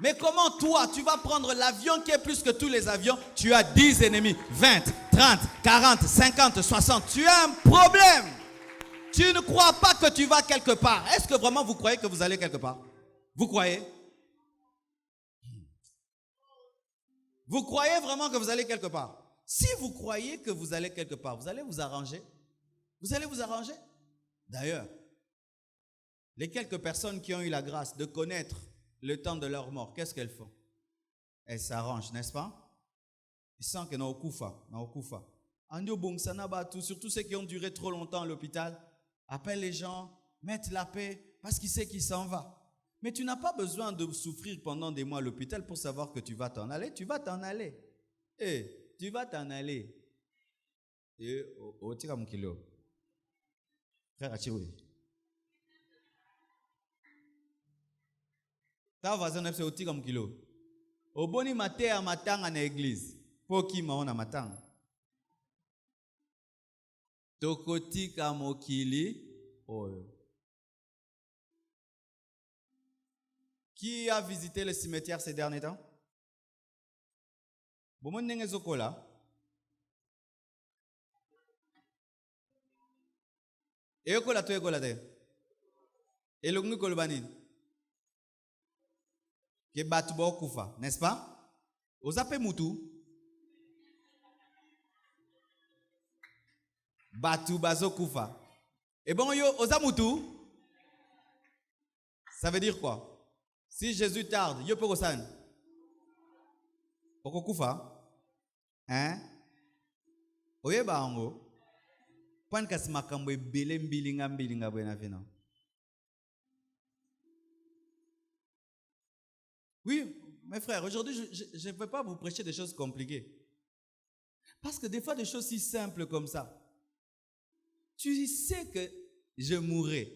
S1: Mais comment toi, tu vas prendre l'avion qui est plus que tous les avions? Tu as 10 ennemis, 20, 30, 40, 50, 60. Tu as un problème. Tu ne crois pas que tu vas quelque part. Est-ce que vraiment vous croyez que vous allez quelque part? Vous croyez? Vous croyez vraiment que vous allez quelque part? Si vous croyez que vous allez quelque part, vous allez vous arranger. Vous allez vous arranger. D'ailleurs, les quelques personnes qui ont eu la grâce de connaître le temps de leur mort, qu'est-ce qu'elles font? Elles s'arrangent, n'est-ce pas? Ils sentent que non kufa. Surtout ceux qui ont duré trop longtemps à l'hôpital, appellent les gens, mettent la paix, parce qu'ils savent qu'il s'en va. Mais tu n'as pas besoin de souffrir pendant des mois à l'hôpital pour savoir que tu vas t'en aller. Tu vas t'en aller. Tu vas t'en aller. Et au tir mon kilo. Frère Achiwi. Ta voisin n'est pas au tir mon kilo. Au boni matin à matin en église. Pour qui m'a on a matin. Tokoti kamokili. Qui a visité le cimetière ces derniers temps? Bon, nenge zokola. Et yokola to yokola te. Et le gnu kolbanin. Ke batu ba okufa, n'est-ce pas? Ozape mutu. Batu bazo kufa. Et bon yo ozamutu. Ça veut dire quoi? Si Jésus tarde, yo peut kosan. Okokufa? Hein? Oye ba ango. Pan kas makambo ebele mbilinga bwena fena. Oui, mes frères, aujourd'hui, je ne peux pas vous prêcher des choses compliquées. Parce que des fois, des choses si simples comme ça, tu sais que je mourrai.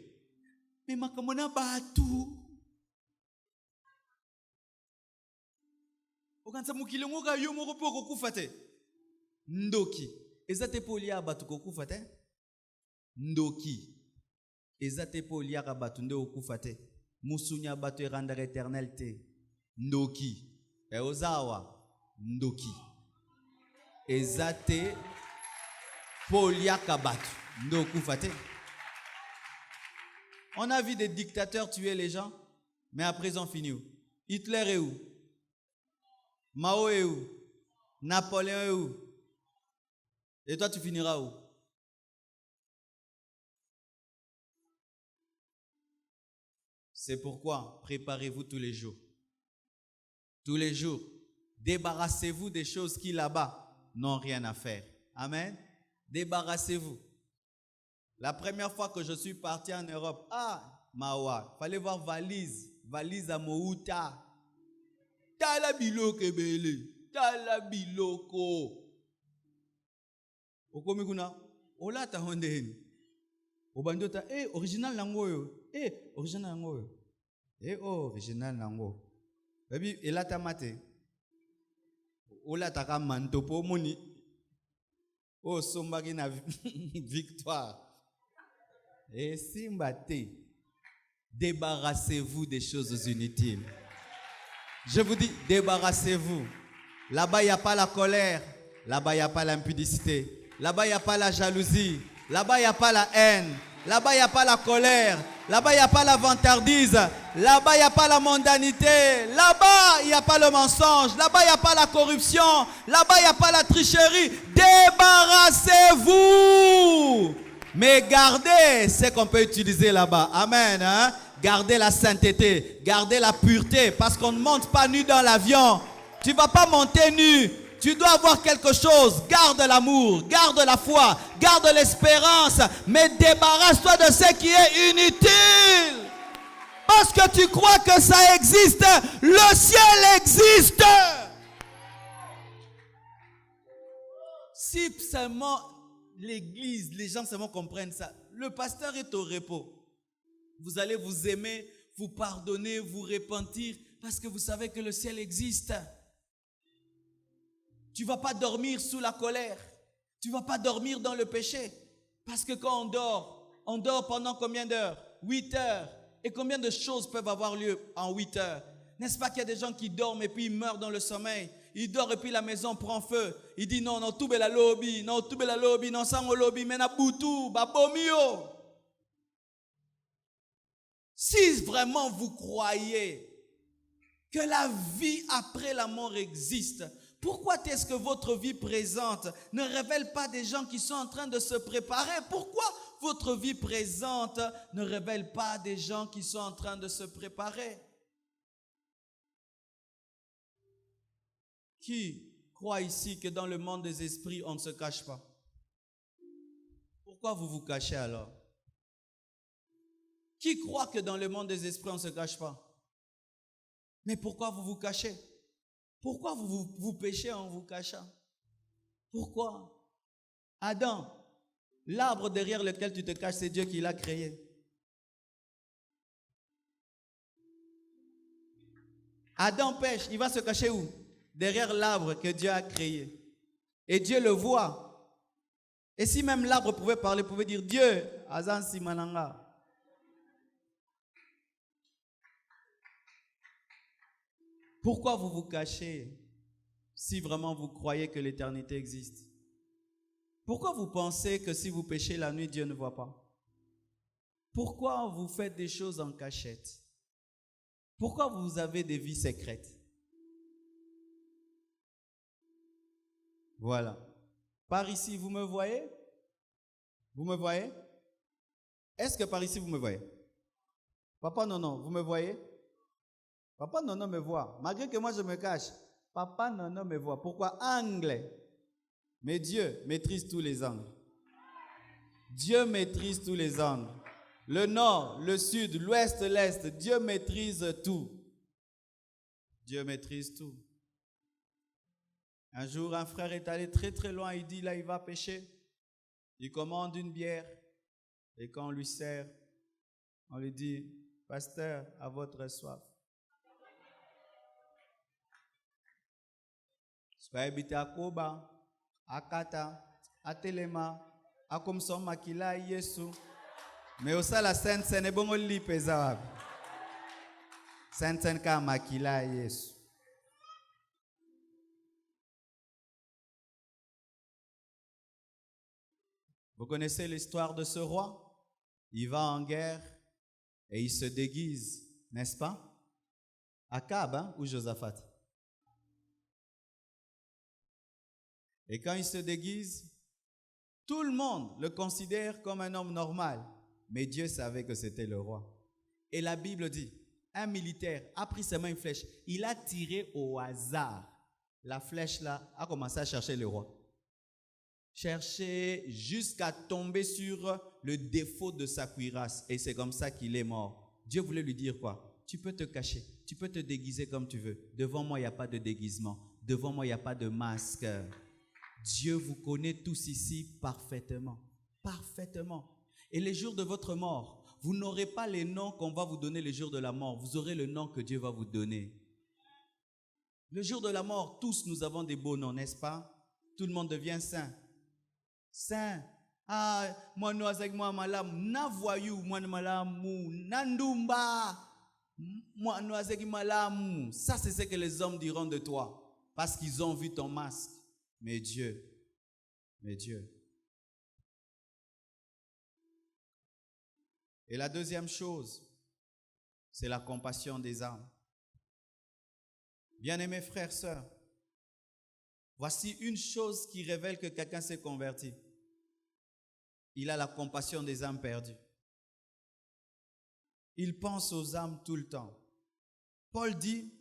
S1: Mais makamona batu. Okansa mukile ngoka yo moko po kokufate. Ndoki. Ezate polia batu kokufate. Ndoki. Ezate polia batu ndo kokufate. Musunya batu erandere éternalité. Ndoki. E ozawa. Ndoki. Ezate polia kabatu ndo kokufate. On a vu des dictateurs tuer les gens, mais après ils ont fini où? Hitler est où? Mao est où? Napoléon est où? Et toi tu finiras où? C'est pourquoi préparez-vous tous les jours. Tous les jours. Débarrassez-vous des choses qui là-bas n'ont rien à faire. Amen. Débarrassez-vous. La première fois que je suis parti en Europe, Mawa, fallait voir valise à Mouta. Tala biloko ebele, tala biloko. Okomikuna, ola ta hondeni. Obandota, original nangoyo, original nangoyo. Original nango. Baby, elata mate. Ola ta ka mantopo moni. Sombagi na victoire. Et Simbate, débarrassez-vous des choses inutiles. Je vous dis, débarrassez-vous. Là-bas, il n'y a pas la colère. Là-bas, il n'y a pas l'impudicité. Là-bas, il n'y a pas la jalousie. Là-bas, il n'y a pas la haine. Là-bas, il n'y a pas la colère. Là-bas, il n'y a pas la vantardise. Là-bas, il n'y a pas la mondanité. Là-bas, il n'y a pas le mensonge. Là-bas, il n'y a pas la corruption. Là-bas, il n'y a pas la tricherie. Débarrassez-vous. Mais gardez ce qu'on peut utiliser là-bas. Amen. Hein? Gardez la sainteté. Gardez la pureté. Parce qu'on ne monte pas nu dans l'avion. Tu ne vas pas monter nu. Tu dois avoir quelque chose. Garde l'amour. Garde la foi. Garde l'espérance. Mais débarrasse-toi de ce qui est inutile. Parce que tu crois que ça existe. Le ciel existe. Si seulement l'église, les gens seulement comprennent ça. Le pasteur est au repos. Vous allez vous aimer, vous pardonner, vous repentir parce que vous savez que le ciel existe. Tu ne vas pas dormir sous la colère. Tu ne vas pas dormir dans le péché. Parce que quand on dort pendant combien d'heures? 8 heures. Et combien de choses peuvent avoir lieu en 8 heures? N'est-ce pas qu'il y a des gens qui dorment et puis ils meurent dans le sommeil? Il dort et puis la maison prend feu. Il dit non, tout la lobby, non, sang au lobby, mais na boutou, ba bomio. Si vraiment vous croyez que la vie après la mort existe, pourquoi est-ce que votre vie présente ne révèle pas des gens qui sont en train de se préparer? Pourquoi votre vie présente ne révèle pas des gens qui sont en train de se préparer? Qui croit ici que dans le monde des esprits, on ne se cache pas? Pourquoi vous vous cachez alors? Qui croit que dans le monde des esprits, on ne se cache pas? Mais pourquoi vous vous cachez? Pourquoi vous péchez en vous cachant? Pourquoi? Adam, l'arbre derrière lequel tu te caches, c'est Dieu qui l'a créé. Adam pêche, il va se cacher où? Derrière l'arbre que Dieu a créé. Et Dieu le voit. Et si même l'arbre pouvait parler, pouvait dire Dieu, Azan Simananga. Pourquoi vous vous cachez si vraiment vous croyez que l'éternité existe? Pourquoi vous pensez que si vous péchez la nuit, Dieu ne voit pas? Pourquoi vous faites des choses en cachette? Pourquoi vous avez des vies secrètes? Voilà. Par ici, vous me voyez? Vous me voyez? Est-ce que par ici, vous me voyez? Papa, non, vous me voyez? Papa Nono me voit. Malgré que moi je me cache, Papa Nono me voit. Pourquoi? Angle. Mais Dieu maîtrise tous les angles. Dieu maîtrise tous les angles. Le nord, le sud, l'ouest, l'est. Dieu maîtrise tout. Dieu maîtrise tout. Un jour, un frère est allé très très loin. Il dit là, il va pêcher. Il commande une bière. Et quand on lui sert, on lui dit, pasteur, à votre soif. Soyez akoba, akata, atelema, akomsom makila Yesu. Mais au la sainte scène est bon li pesa. Sainte scène ka makila Yesu. Vous connaissez l'histoire de ce roi? Il va en guerre et il se déguise, n'est-ce pas? Akab, hein, ou Josaphat? Et quand il se déguise, tout le monde le considère comme un homme normal. Mais Dieu savait que c'était le roi. Et la Bible dit, un militaire a pris ses mains une flèche. Il a tiré au hasard. La flèche là a commencé à chercher le roi. Chercher jusqu'à tomber sur le défaut de sa cuirasse. Et c'est comme ça qu'il est mort. Dieu voulait lui dire quoi? Tu peux te cacher, tu peux te déguiser comme tu veux. Devant moi, il n'y a pas de déguisement. Devant moi, il n'y a pas de masque. Dieu vous connaît tous ici parfaitement. Parfaitement. Et les jours de votre mort, vous n'aurez pas les noms qu'on va vous donner les jours de la mort. Vous aurez le nom que Dieu va vous donner. Le jour de la mort, tous nous avons des beaux noms, n'est-ce pas? Tout le monde devient saint. Saint. Ah, moi, nous avec moi, malam, na voyou, moi, malamou, nandumba, moi, nous avec malamou. Ça, c'est ce que les hommes diront de toi. Parce qu'ils ont vu ton masque. Mais Dieu. Et la deuxième chose, c'est la compassion des âmes. Bien-aimés frères, sœurs, voici une chose qui révèle que quelqu'un s'est converti. Il a la compassion des âmes perdues. Il pense aux âmes tout le temps. Paul dit,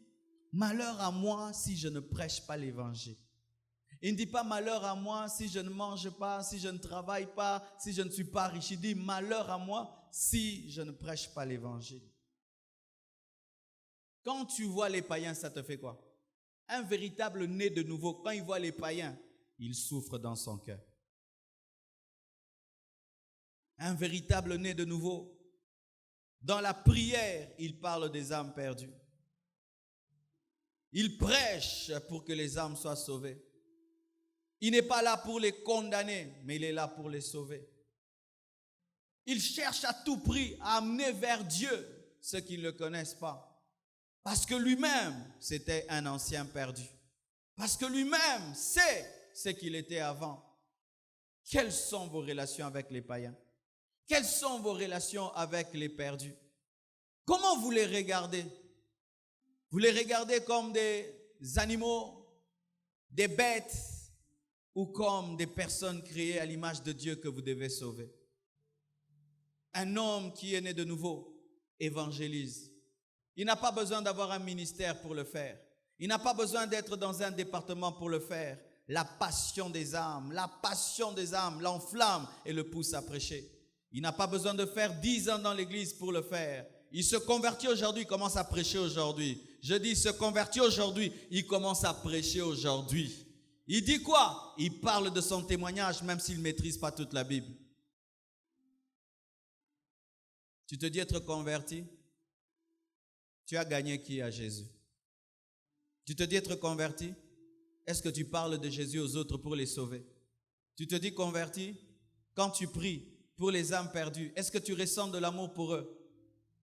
S1: malheur à moi si je ne prêche pas l'évangile. Il ne dit pas malheur à moi si je ne mange pas, si je ne travaille pas, si je ne suis pas riche. Il dit malheur à moi si je ne prêche pas l'évangile. Quand tu vois les païens, ça te fait quoi? Un véritable né de nouveau, quand il voit les païens, il souffre dans son cœur. Un véritable né de nouveau. Dans la prière, il parle des âmes perdues. Il prêche pour que les âmes soient sauvées. Il n'est pas là pour les condamner, mais il est là pour les sauver. Il cherche à tout prix à amener vers Dieu ceux qui ne le connaissent pas. Parce que lui-même, c'était un ancien perdu. Parce que lui-même sait ce qu'il était avant. Quelles sont vos relations avec les païens? Quelles sont vos relations avec les perdus? comment vous les regardez? Vous les regardez comme des animaux, des bêtes, ou comme des personnes créées à l'image de Dieu que vous devez sauver? Un homme qui est né de nouveau évangélise. Il n'a pas besoin d'avoir un ministère pour le faire. Il n'a pas besoin d'être dans un département pour le faire. La passion des âmes l'enflamme et le pousse à prêcher. Il n'a pas besoin de faire 10 ans dans l'église pour le faire. Il se convertit aujourd'hui, il commence à prêcher aujourd'hui. Je dis, il se convertit aujourd'hui, il commence à prêcher aujourd'hui. Il dit quoi? Il parle de son témoignage, même s'il ne maîtrise pas toute la Bible. Tu te dis être converti? Tu as gagné qui à Jésus? Tu te dis être converti? Est-ce que tu parles de Jésus aux autres pour les sauver? Tu te dis converti? Quand tu pries pour les âmes perdues, est-ce que tu ressens de l'amour pour eux?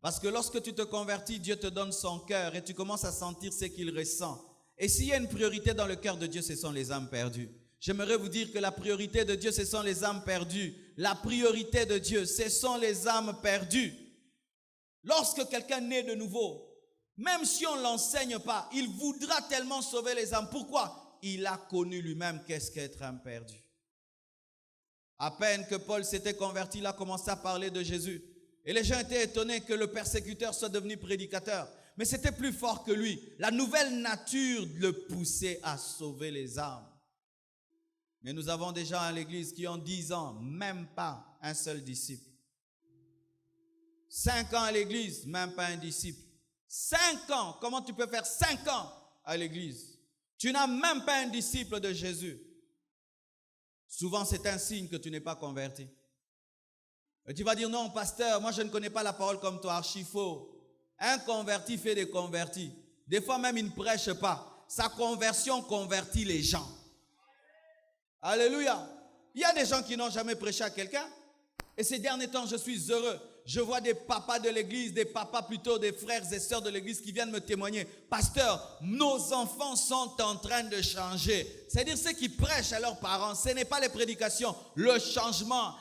S1: Parce que lorsque tu te convertis, Dieu te donne son cœur et tu commences à sentir ce qu'il ressent. Et s'il y a une priorité dans le cœur de Dieu, ce sont les âmes perdues. J'aimerais vous dire que la priorité de Dieu, ce sont les âmes perdues. La priorité de Dieu, ce sont les âmes perdues. Lorsque quelqu'un naît de nouveau, même si on ne l'enseigne pas, il voudra tellement sauver les âmes. Pourquoi? Il a connu lui-même qu'est-ce qu'être âme perdue. À peine que Paul s'était converti, il a commencé à parler de Jésus. Et les gens étaient étonnés que le persécuteur soit devenu prédicateur. Mais c'était plus fort que lui. La nouvelle nature le poussait à sauver les âmes. Mais nous avons des gens à l'église qui ont 10 ans, même pas un seul disciple. 5 ans à l'église, même pas un disciple. 5 ans, comment tu peux faire 5 ans à l'église? Tu n'as même pas un disciple de Jésus. Souvent, c'est un signe que tu n'es pas converti. Et tu vas dire, non, pasteur, moi je ne connais pas la parole comme toi, archi faux. Un converti fait des convertis. Des fois même, il ne prêche pas. Sa conversion convertit les gens. Alléluia. Il y a des gens qui n'ont jamais prêché à quelqu'un. Et ces derniers temps, je suis heureux. Je vois des papas de l'église, des papas plutôt, des frères et sœurs de l'église qui viennent me témoigner. Pasteur, nos enfants sont en train de changer. C'est-à-dire ceux qui prêchent à leurs parents, ce n'est pas les prédications. Le changement.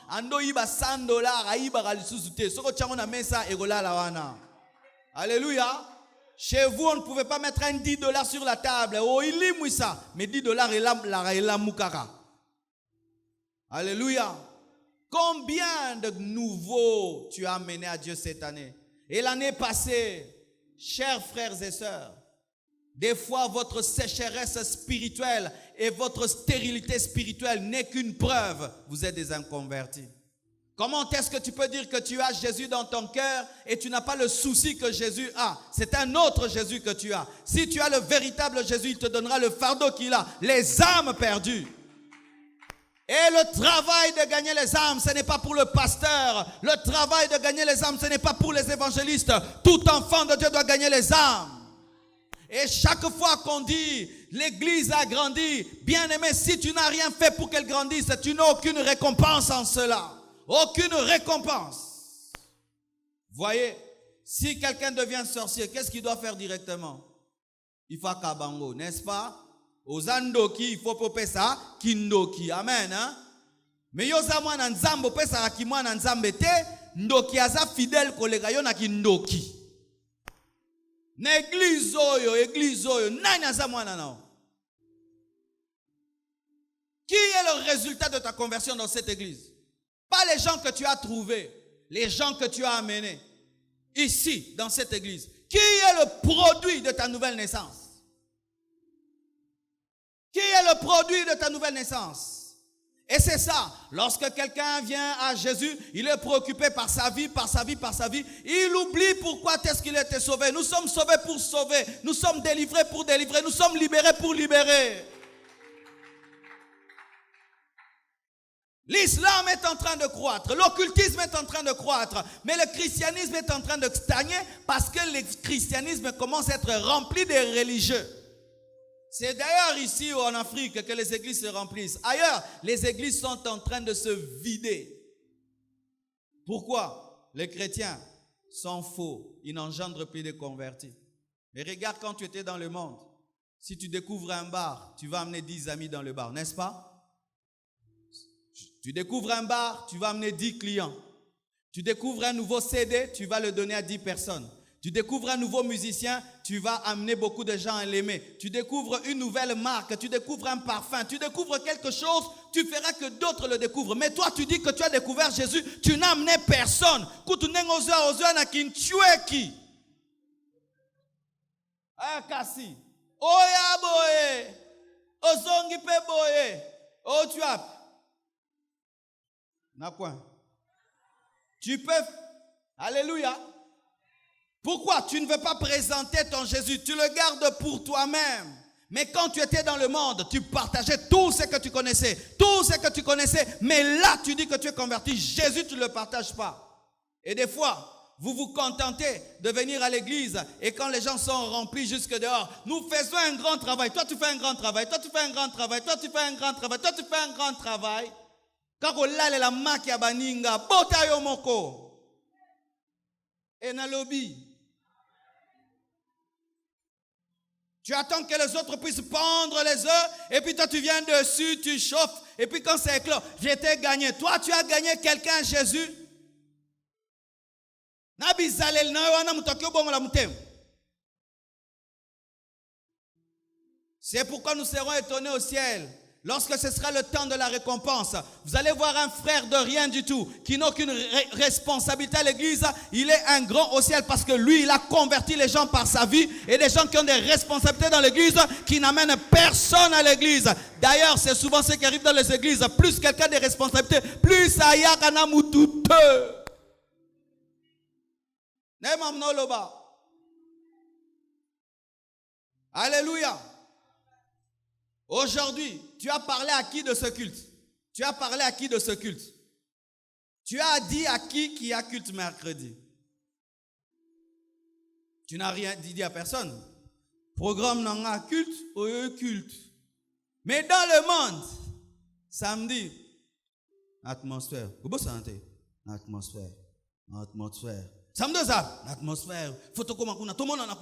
S1: Alléluia. Chez vous, on ne pouvait pas mettre un 10 $ sur la table. Oh, il lit ça. Mais 10 $ est la moukara. Alléluia. Combien de nouveaux tu as amené à Dieu cette année? Et l'année passée, chers frères et sœurs, des fois votre sécheresse spirituelle et votre stérilité spirituelle n'est qu'une preuve. Vous êtes des inconvertis. Comment est-ce que tu peux dire que tu as Jésus dans ton cœur et tu n'as pas le souci que Jésus a? C'est un autre Jésus que tu as. Si tu as le véritable Jésus, il te donnera le fardeau qu'il a, les âmes perdues. Et le travail de gagner les âmes, ce n'est pas pour le pasteur. Le travail de gagner les âmes, ce n'est pas pour les évangélistes. Tout enfant de Dieu doit gagner les âmes. Et chaque fois qu'on dit, l'église a grandi, bien aimé, si tu n'as rien fait pour qu'elle grandisse, tu n'as aucune récompense en cela. Aucune récompense. Voyez, si quelqu'un devient sorcier, qu'est-ce qu'il doit faire directement? Il faut kabango, n'est-ce pas? Aux andoki, il faut popper ça, kindoki. Amen. Hein? Mais yoza mwana nzambo pesa ki mwana nzambe te, ndoki aza fidèle kolega yo na kindoki. Na église oyo, nani aza mwana nao? Qui est le résultat de ta conversion dans cette église? Pas les gens que tu as trouvés, les gens que tu as amenés ici, dans cette église. Qui est le produit de ta nouvelle naissance? Qui est le produit de ta nouvelle naissance? Et c'est ça, lorsque quelqu'un vient à Jésus, il est préoccupé par sa vie, par sa vie, par sa vie. Il oublie pourquoi est-ce qu'il a été sauvé. Nous sommes sauvés pour sauver. Nous sommes délivrés pour délivrer. Nous sommes libérés pour libérer. L'islam est en train de croître, l'occultisme est en train de croître, mais le christianisme est en train de stagner parce que le christianisme commence à être rempli de religieux. C'est d'ailleurs ici ou en Afrique que les églises se remplissent. Ailleurs, les églises sont en train de se vider. Pourquoi? Les chrétiens sont faux, ils n'engendrent plus de convertis. Mais regarde quand tu étais dans le monde, si tu découvres un bar, tu vas amener 10 amis dans le bar, n'est-ce pas? Tu découvres un bar, tu vas amener 10 clients. Tu découvres un nouveau CD, tu vas le donner à 10 personnes. Tu découvres un nouveau musicien, tu vas amener beaucoup de gens à l'aimer. Tu découvres une nouvelle marque, tu découvres un parfum, tu découvres quelque chose, tu feras que d'autres le découvrent. Mais toi, tu dis que tu as découvert Jésus, tu n'as amené personne. Ah, kasi. Oya boye. Ozongi pe boye. Oh, tu as. N'a quoi? Tu peux. Alléluia. Pourquoi tu ne veux pas présenter ton Jésus? Tu le gardes pour toi-même. Mais quand tu étais dans le monde, tu partageais tout ce que tu connaissais. Tout ce que tu connaissais. Mais là, tu dis que tu es converti. Jésus, tu ne le partages pas. Et des fois, vous vous contentez de venir à l'église et quand les gens sont remplis jusque dehors, nous faisons un grand travail. Toi, tu fais un grand travail. Toi, tu fais un grand travail. Toi, tu fais un grand travail. Toi, tu fais un grand travail. Kakolale la makia baninga, bota yo moko. Et na lobby. Tu attends que les autres puissent pendre les œufs et puis toi tu viens dessus, tu chauffes et puis quand c'est éclos, j'étais gagné. Toi, tu as gagné quelqu'un, Jésus. C'est pourquoi nous serons étonnés au ciel. Lorsque ce sera le temps de la récompense, vous allez voir un frère de rien du tout, qui n'a aucune responsabilité à l'église. Il est un grand au ciel parce que lui, il a converti les gens par sa vie et des gens qui ont des responsabilités dans l'église, qui n'amènent personne à l'église. D'ailleurs, c'est souvent ce qui arrive dans les églises. Plus quelqu'un a des responsabilités, plus ça y a qu'un amoututeux. Alléluia. Aujourd'hui, tu as parlé à qui de ce culte? Tu as parlé à qui de ce culte? Tu as dit à qui a culte mercredi? Tu n'as rien dit à personne. Programme n'a culte ou culte. Mais dans le monde, samedi, atmosphère. Comment ça santé? Atmosphère. Atmosphère. Samedi ça, l'atmosphère. Photo comme kuna, tout le monde en a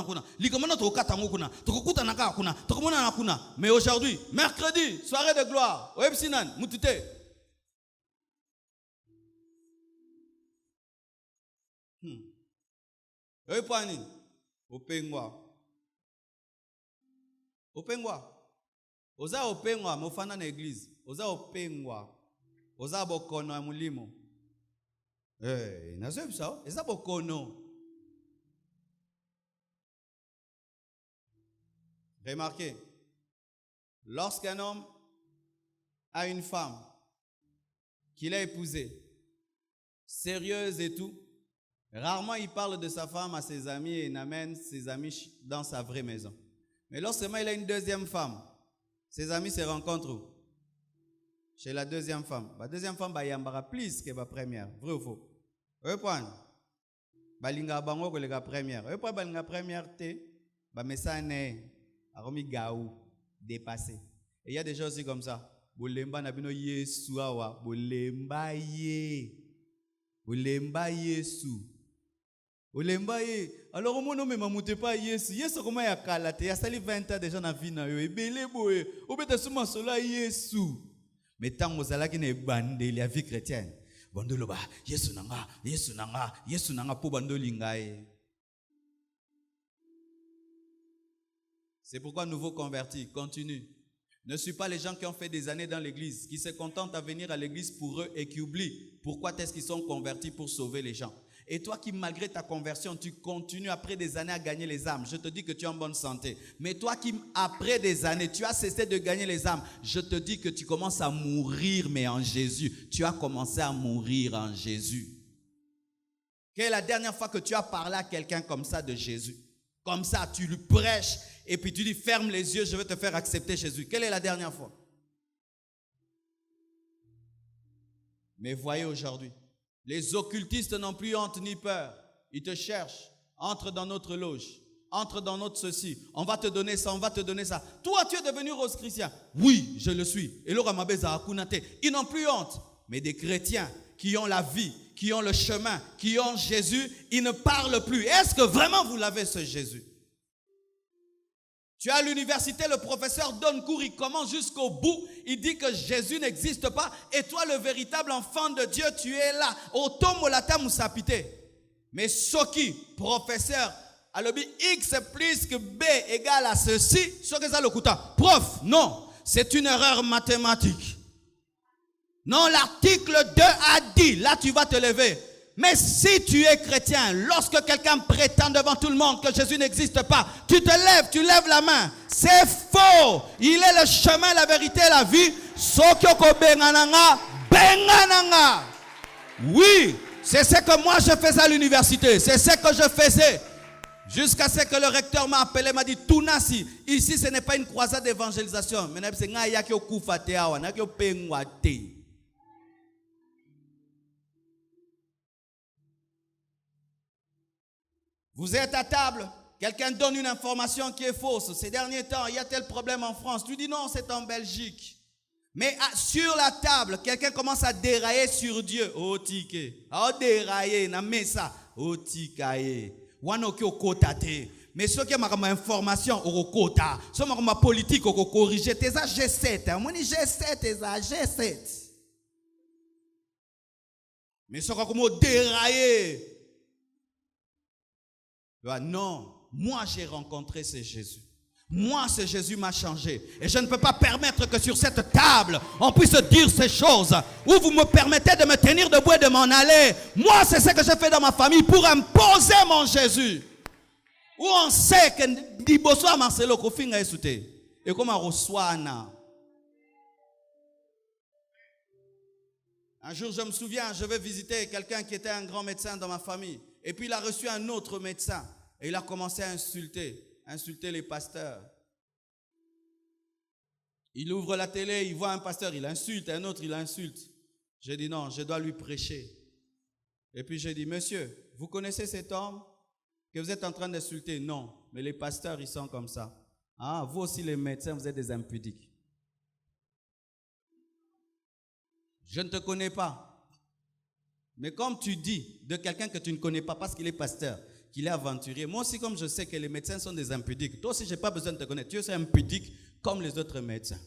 S1: kuna. Ligamana to katango kuna, to kukuta naka kuna, to komona na kuna. Mais aujourd'hui, mercredi, soirée de gloire. Oepsinan, mutute. Oepani, opengwa. Opengwa. Oza opengwa, mofana na église. Oza opengwa. Oza bokono ya mulimo. Remarquez, lorsqu'un homme a une femme qu'il a épousée, sérieuse et tout, rarement il parle de sa femme à ses amis et il amène ses amis dans sa vraie maison. Mais lorsqu'il a une deuxième femme, ses amis se rencontrent où? Chez la deuxième femme. La deuxième femme, il y a plus que la première. Vrai ou faux? Oui, point. Balinga bango que la première. Oui, point, balinga première te. Ba mesane aromi gaou dépassé. Et il y a des choses aussi comme ça. Bolemba na bino Yesu awa. Bolemba ye. Bolemba Yesu. Bolemba ye. Alors au moins me mamute pas Yesu. Yesu comment ya kalate. Ya sali 20 ans déjà na vie na yo. Ebele boye. Obeta suma sola Yesu. Mais tant que zala ki ne bande la vie chrétienne. Bandolo ba Yesu nanga po bandoli ngai. C'est pourquoi nouveau converti, continue. Ne suis pas les gens qui ont fait des années dans l'église, qui se contentent à venir à l'église pour eux et qui oublient pourquoi est-ce qu'ils sont convertis pour sauver les gens. Et toi qui, malgré ta conversion, tu continues après des années à gagner les âmes. Je te dis que tu es en bonne santé. Mais toi qui, après des années, tu as cessé de gagner les âmes. Je te dis que tu commences à mourir, mais en Jésus. Tu as commencé à mourir en Jésus. Quelle est la dernière fois que tu as parlé à quelqu'un comme ça de Jésus? Comme ça, tu lui prêches et puis tu dis ferme les yeux, je vais te faire accepter Jésus. Quelle est la dernière fois? Mais voyez aujourd'hui, les occultistes n'ont plus honte ni peur. Ils te cherchent. Entre dans notre loge. Entre dans notre ceci. On va te donner ça, on va te donner ça. Toi, tu es devenu rose chrétien. Oui, je le suis. Et ils n'ont plus honte. Mais des chrétiens qui ont la vie, qui ont le chemin, qui ont Jésus, ils ne parlent plus. Est-ce que vraiment vous l'avez, ce Jésus? Tu es à l'université, le professeur donne cours, il commence jusqu'au bout, il dit que Jésus n'existe pas, et toi, le véritable enfant de Dieu, tu es là. Mais ce qui, professeur, alobi X plus que B égale à ceci, ce que ça le coûte. Prof, non, c'est une erreur mathématique. Non, l'article 2 a dit, là tu vas te lever. Mais si tu es chrétien, lorsque quelqu'un prétend devant tout le monde que Jésus n'existe pas, tu te lèves, tu lèves la main. C'est faux. Il est le chemin, la vérité et la vie. Oui, c'est ce que moi je faisais à l'université. C'est ce que je faisais. Jusqu'à ce que le recteur m'a appelé, m'a dit, Tounasi, ici ce n'est pas une croisade d'évangélisation. Mais c'est vous êtes à table, quelqu'un donne une information qui est fausse. Ces derniers temps, il y a tel problème en France. Tu dis non, c'est en Belgique. Mais sur la table, quelqu'un commence à dérailler sur Dieu. Oh, tike. Oh, dérailler, na mesa. Oh, tikaye. Wanoki okotate. Mais ce qui est ma information, au kota. Ce qui est ma politique, au corriger. T'es à G7. Moi, G7, t'es à G7. Mais ce qui est dérailler. Non, moi j'ai rencontré ce Jésus. Moi, ce Jésus m'a changé. Et je ne peux pas permettre que sur cette table, on puisse dire ces choses. Ou vous me permettez de me tenir debout et de m'en aller. Moi, c'est ce que je fais dans ma famille pour imposer mon Jésus. Où on sait que Diboso Marcelo Kofinga est souté. Et comme on reçoit Anna. Un jour, je me souviens, je vais visiter quelqu'un qui était un grand médecin dans ma famille. Et puis il a reçu un autre médecin. Et il a commencé à insulter les pasteurs. Il ouvre la télé, il voit un pasteur, il insulte, un autre, il insulte. J'ai dit non, je dois lui prêcher. Et puis j'ai dit, monsieur, vous connaissez cet homme que vous êtes en train d'insulter? Non, mais les pasteurs, ils sont comme ça. Ah, vous aussi les médecins, vous êtes des impudiques. Je ne te connais pas. Mais comme tu dis de quelqu'un que tu ne connais pas parce qu'il est pasteur, qu'il est aventurier, moi aussi comme je sais que les médecins sont des impudiques, toi aussi je n'ai pas besoin de te connaître, tu es impudique comme les autres médecins.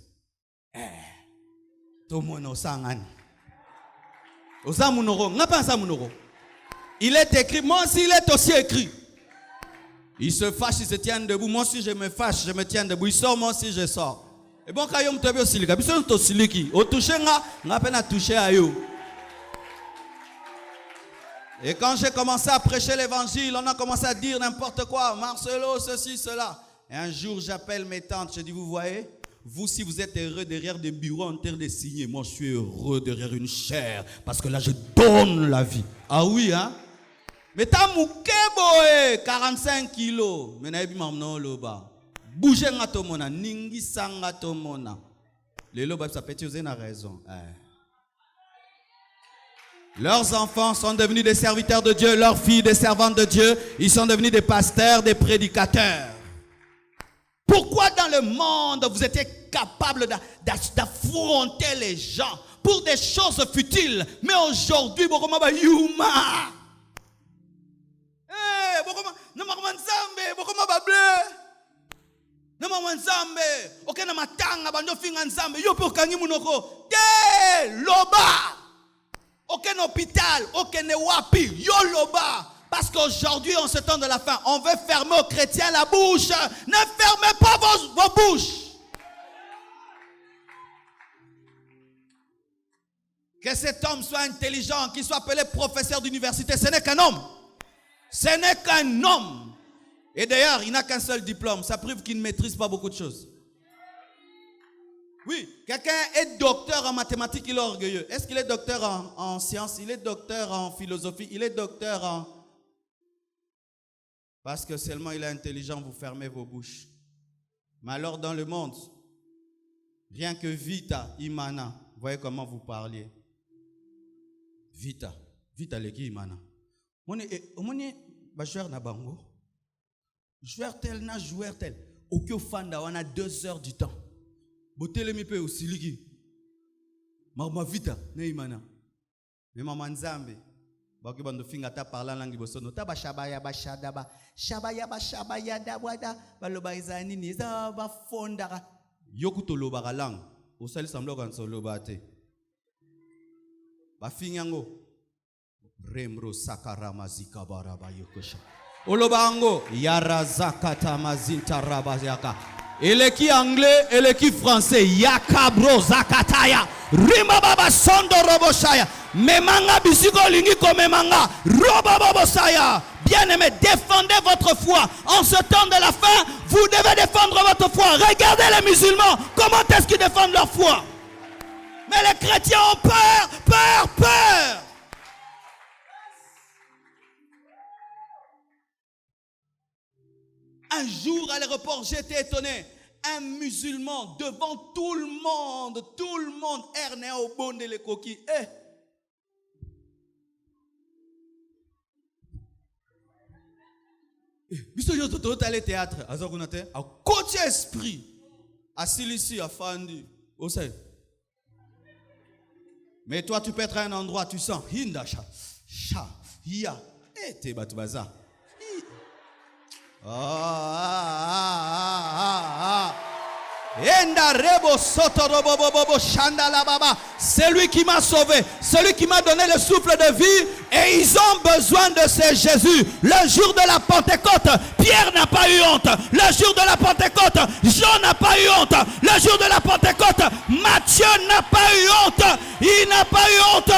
S1: Il est écrit, moi aussi il est aussi écrit. Il se fâche, il se tient debout, moi aussi je me fâche, je me tiens debout, il sort, moi aussi je sors. Et bon quand il te aussi, et quand j'ai commencé à prêcher l'évangile, on a commencé à dire n'importe quoi. Marcelo, ceci, cela. Et un jour, j'appelle mes tantes. Je dis, vous voyez, vous, si vous êtes heureux derrière des bureaux en terre de signer, moi, je suis heureux derrière une chair. Parce que là, je donne la vie. Ah oui, hein? Mais t'as mouké, boy, 45 kilos. Mais n'aie pas m'emmener loba. Bougez nga tomona, ningi sanga tomona. Les loba, ça peut être, vous avez raison. Leurs enfants sont devenus des serviteurs de Dieu, leurs filles des servantes de Dieu. Ils sont devenus des pasteurs, des prédicateurs. Pourquoi dans le monde vous étiez capable d'affronter les gens pour des choses futiles? Mais aujourd'hui, Bokomaba Yuma. Bokomaba Nzambe, Bokomaba bleu. Nama Nzambe, ok na matanga bando finga Nzambe, yo pe kangi munoko. Loba. Aucun hôpital, aucun wapi, yoloba. Parce qu'aujourd'hui, en ce temps de la fin, on veut fermer aux chrétiens la bouche. Ne fermez pas vos bouches. Que cet homme soit intelligent, qu'il soit appelé professeur d'université, ce n'est qu'un homme. Ce n'est qu'un homme. Et d'ailleurs, il n'a qu'un seul diplôme. Ça prouve qu'il ne maîtrise pas beaucoup de choses. Oui, quelqu'un est docteur en mathématiques, il est orgueilleux. Est-ce qu'il est docteur en sciences? Il est docteur en philosophie? Il est docteur en... Parce que seulement il est intelligent, vous fermez vos bouches. Mais alors dans le monde, rien que vita, imana, voyez comment vous parliez. Vita leki imana. On est joueur na bango. Joueur tel na joueur tel. Aucun fanda, on a 2 heures du temps. Botele mi pe osiliki. Ma vita ne imana. Mais maman Nzambe. Baki bando finga ta parla langi bosono. Ta ba shabaya ba shadaba. Shabaya da wada. Baloba izani ni za ba fondara. Yokuto loba lang. Osali samblo kan so loba te. Ba finyango. Remro sakarama zikabaraba yokosha. Olobango yarazakata mazinta rabazaka. Eleki anglais, eleki français, yakabro zakataya. Rima baba sondo roboshaya. Memanga bisiko lingi komemanga. Roba babosaya. Bien-aimés, défendez votre foi. En ce temps de la fin, vous devez défendre votre foi. Regardez les musulmans, comment est-ce qu'ils défendent leur foi. Mais les chrétiens ont peur, peur, peur. Un jour à l'aéroport, j'étais étonné. Un musulman devant tout le monde, erné au bon de les coquilles. Biso yo toto tale théâtre azokunate a coach esprit asilisi afandi osai. Mais toi tu peux être à un endroit tu sens hinda sha ya te batubaza. C'est lui qui m'a sauvé, celui qui m'a donné le souffle de vie, et ils ont besoin de ce Jésus. Le jour de la Pentecôte, Pierre n'a pas eu honte. Le jour de la Pentecôte, Jean n'a pas eu honte. Le jour de la Pentecôte, Matthieu n'a pas eu honte. Il n'a pas eu honte.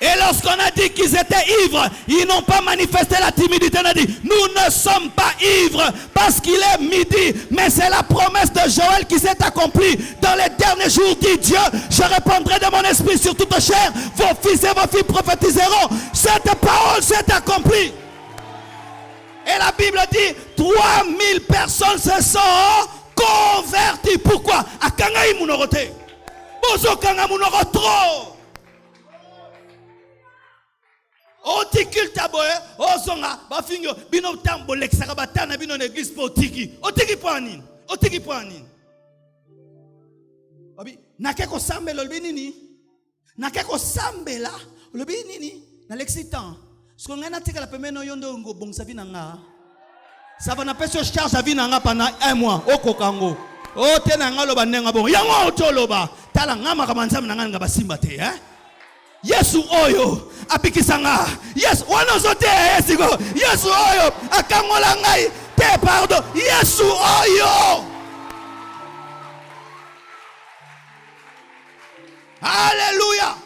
S1: Et lorsqu'on a dit qu'ils étaient ivres, ils n'ont pas manifesté la timidité. On a dit, nous ne sommes pas ivres parce qu'il est midi. Mais c'est la promesse de Joël qui s'est accomplie. Dans les derniers jours, dit Dieu, je répandrai de mon esprit sur toute chair. Vos fils et vos filles prophétiseront. Cette parole s'est accomplie. Et la Bible dit, 3000 personnes se sont converties. Pourquoi? A Kangaï Mounorote. Bozo Kanga Mounoroto. Otikil taboye, ozonga, bafingo, bino tambo l'exarabatana bino l'église pour otiki. Otiki poanine, otiki poanine. Obi, nakeko sambela olbinini, nakeko sambela olbinini, na l'excitant. Ce qu'on a tika la pemeno yondo ngo bong sa vinanga. Ça va n'appeler sur charge à vinanga pendant 1 mois. Oko kango. O tenanga loba nenga bon. Yango otoloba. Tala ngama kamanza mnanga nga basimba te, hein? Yesu oyo apikisanga. Yesu wanozote Yesu go. Yesu oyo akangola ngai te pardon. Yesu oyo. Alléluia.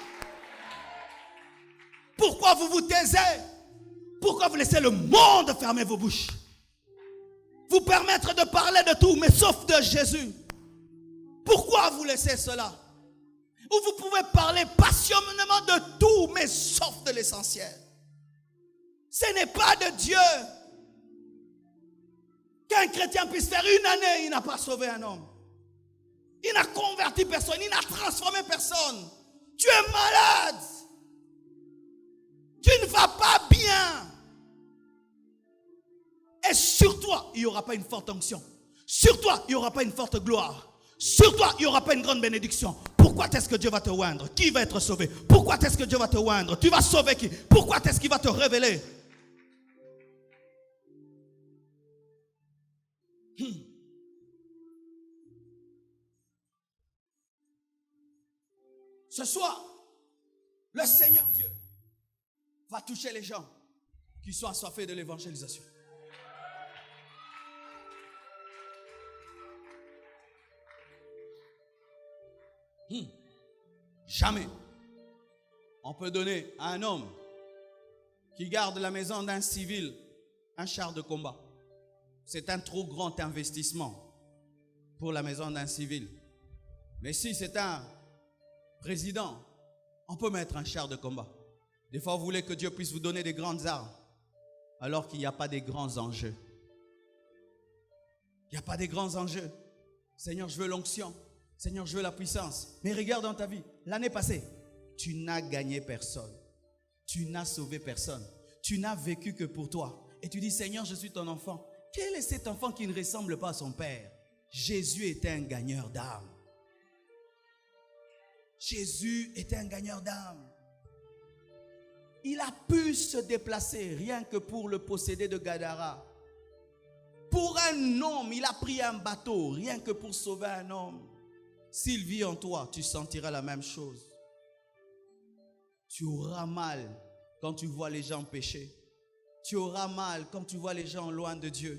S1: Pourquoi vous vous taisez? Pourquoi vous laissez le monde fermer vos bouches? Vous permettre de parler de tout, mais sauf de Jésus. Pourquoi vous laissez cela? Où vous pouvez parler passionnément de tout, mais sauf de l'essentiel. Ce n'est pas de Dieu. Qu'un chrétien puisse faire 1 année, il n'a pas sauvé un homme. Il n'a converti personne, il n'a transformé personne. Tu es malade. Tu ne vas pas bien. Et sur toi, il n'y aura pas une forte onction. Sur toi, il n'y aura pas une forte gloire. Sur toi, il n'y aura pas une grande bénédiction. Pourquoi est-ce que Dieu va te oindre? Qui va être sauvé? Pourquoi est-ce que Dieu va te oindre? Tu vas sauver qui? Pourquoi est-ce qu'il va te révéler? Ce soir, le Seigneur Dieu va toucher les gens qui sont assoiffés de l'évangélisation. Jamais on peut donner à un homme qui garde la maison d'un civil un char de combat. C'est un trop grand investissement pour la maison d'un civil. Mais si c'est un président, on peut mettre un char de combat. Des fois, vous voulez que Dieu puisse vous donner des grandes armes, alors qu'il n'y a pas des grands enjeux. Il n'y a pas des grands enjeux. Seigneur, je veux l'onction. Seigneur, je veux la puissance. Mais regarde dans ta vie, l'année passée, tu n'as gagné personne. Tu n'as sauvé personne. Tu n'as vécu que pour toi. Et tu dis, Seigneur, je suis ton enfant. Quel est cet enfant qui ne ressemble pas à son père? Jésus était un gagneur d'âme. Jésus était un gagneur d'âme. Il a pu se déplacer rien que pour le posséder de Gadara. Pour un homme, il a pris un bateau rien que pour sauver un homme. S'il vit en toi, tu sentiras la même chose. Tu auras mal quand tu vois les gens pécher. Tu auras mal quand tu vois les gens loin de Dieu.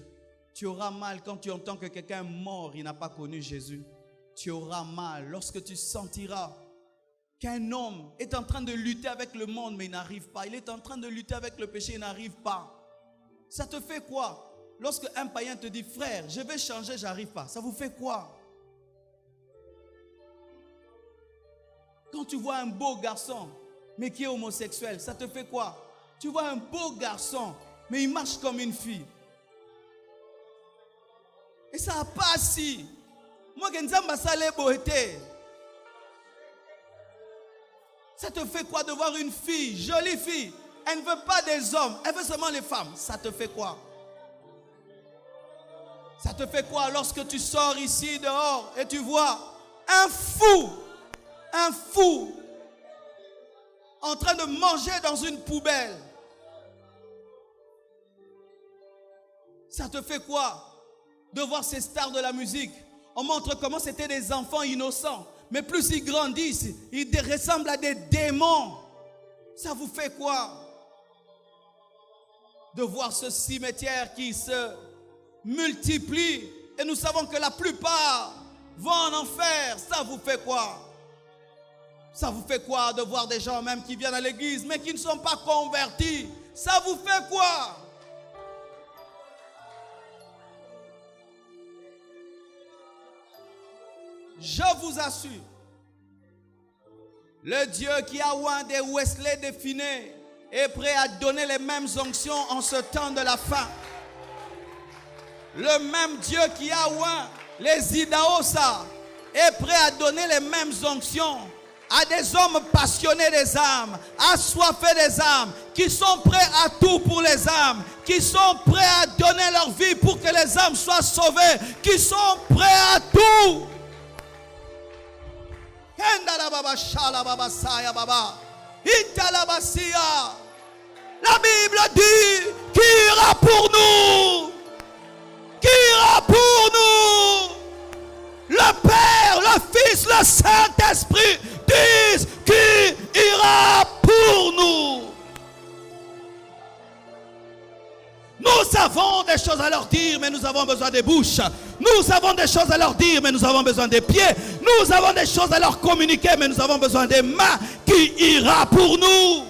S1: Tu auras mal quand tu entends que quelqu'un est mort, il n'a pas connu Jésus. Tu auras mal lorsque tu sentiras qu'un homme est en train de lutter avec le monde, mais il n'arrive pas. Il est en train de lutter avec le péché, il n'arrive pas. Ça te fait quoi? Lorsque un païen te dit, frère, je vais changer, j'arrive pas. Ça vous fait quoi? Quand tu vois un beau garçon, mais qui est homosexuel, ça te fait quoi? Tu vois un beau garçon, mais il marche comme une fille. Et ça n'a pas assis. Moi, ça te fait quoi de voir une fille, jolie fille? Elle ne veut pas des hommes, elle veut seulement les femmes. Ça te fait quoi? Ça te fait quoi lorsque tu sors ici dehors et tu vois un fou en train de manger dans une poubelle? Ça te fait quoi de voir ces stars de la musique? On montre comment c'était des enfants innocents, mais plus ils grandissent, ils ressemblent à des démons. Ça vous fait quoi de voir ce cimetière qui se multiplie et nous savons que la plupart vont en enfer? Ça vous fait quoi? Ça vous fait quoi de voir des gens même qui viennent à l'église mais qui ne sont pas convertis? Ça vous fait quoi? Je vous assure, le Dieu qui a oint des Wesley définés est prêt à donner les mêmes onctions en ce temps de la fin. Le même Dieu qui a oint les Idaosa est prêt à donner les mêmes onctions à des hommes passionnés des âmes, assoiffés des âmes, qui sont prêts à tout pour les âmes, qui sont prêts à donner leur vie pour que les âmes soient sauvées, qui sont prêts à tout. La Bible dit qui ira pour nous? Qui ira pour nous? Le Père, le Fils, le Saint-Esprit disent qui ira pour nous. Nous avons des choses à leur dire, mais nous avons besoin des bouches. Nous avons des choses à leur dire, mais nous avons besoin des pieds. Nous avons des choses à leur communiquer, mais nous avons besoin des mains. Qui ira pour nous?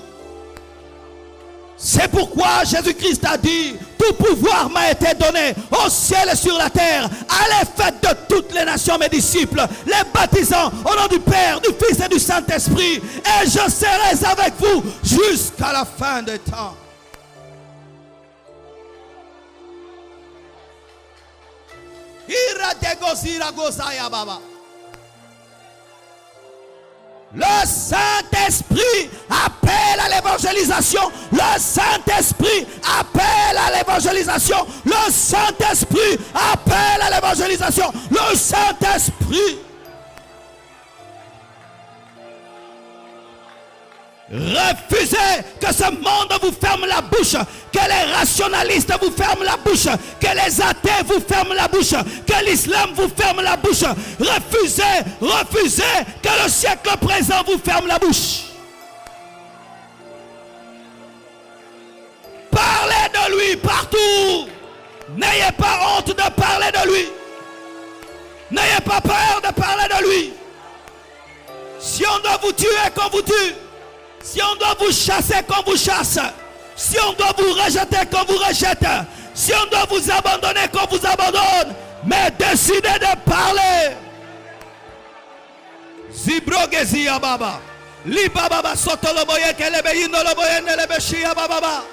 S1: C'est pourquoi Jésus-Christ a dit, tout pouvoir m'a été donné au ciel et sur la terre. Allez, faites de toutes les nations mes disciples, les baptisant au nom du Père, du Fils et du Saint-Esprit. Et je serai avec vous jusqu'à la fin des temps. Le Saint-Esprit appelle à l'évangélisation. Le Saint-Esprit appelle à l'évangélisation. Le Saint-Esprit appelle à l'évangélisation. Le Saint-Esprit. Refusez que ce monde vous ferme la bouche, que les rationalistes vous ferment la bouche, que les athées vous ferment la bouche, que l'islam vous ferme la bouche. Refusez que le siècle présent vous ferme la bouche. Parlez de lui partout. N'ayez pas honte de parler de lui. N'ayez pas peur de parler de lui. Si on doit vous tuer, qu'on vous tue. Si on doit vous chasser, qu'on vous chasse. Si on doit vous rejeter, qu'on vous rejette. Si on doit vous abandonner, qu'on vous abandonne. Mais décidez de parler. Zibrogezia baba. Liba baba sotoloboye kelebeyino loboye nelebeshia baba.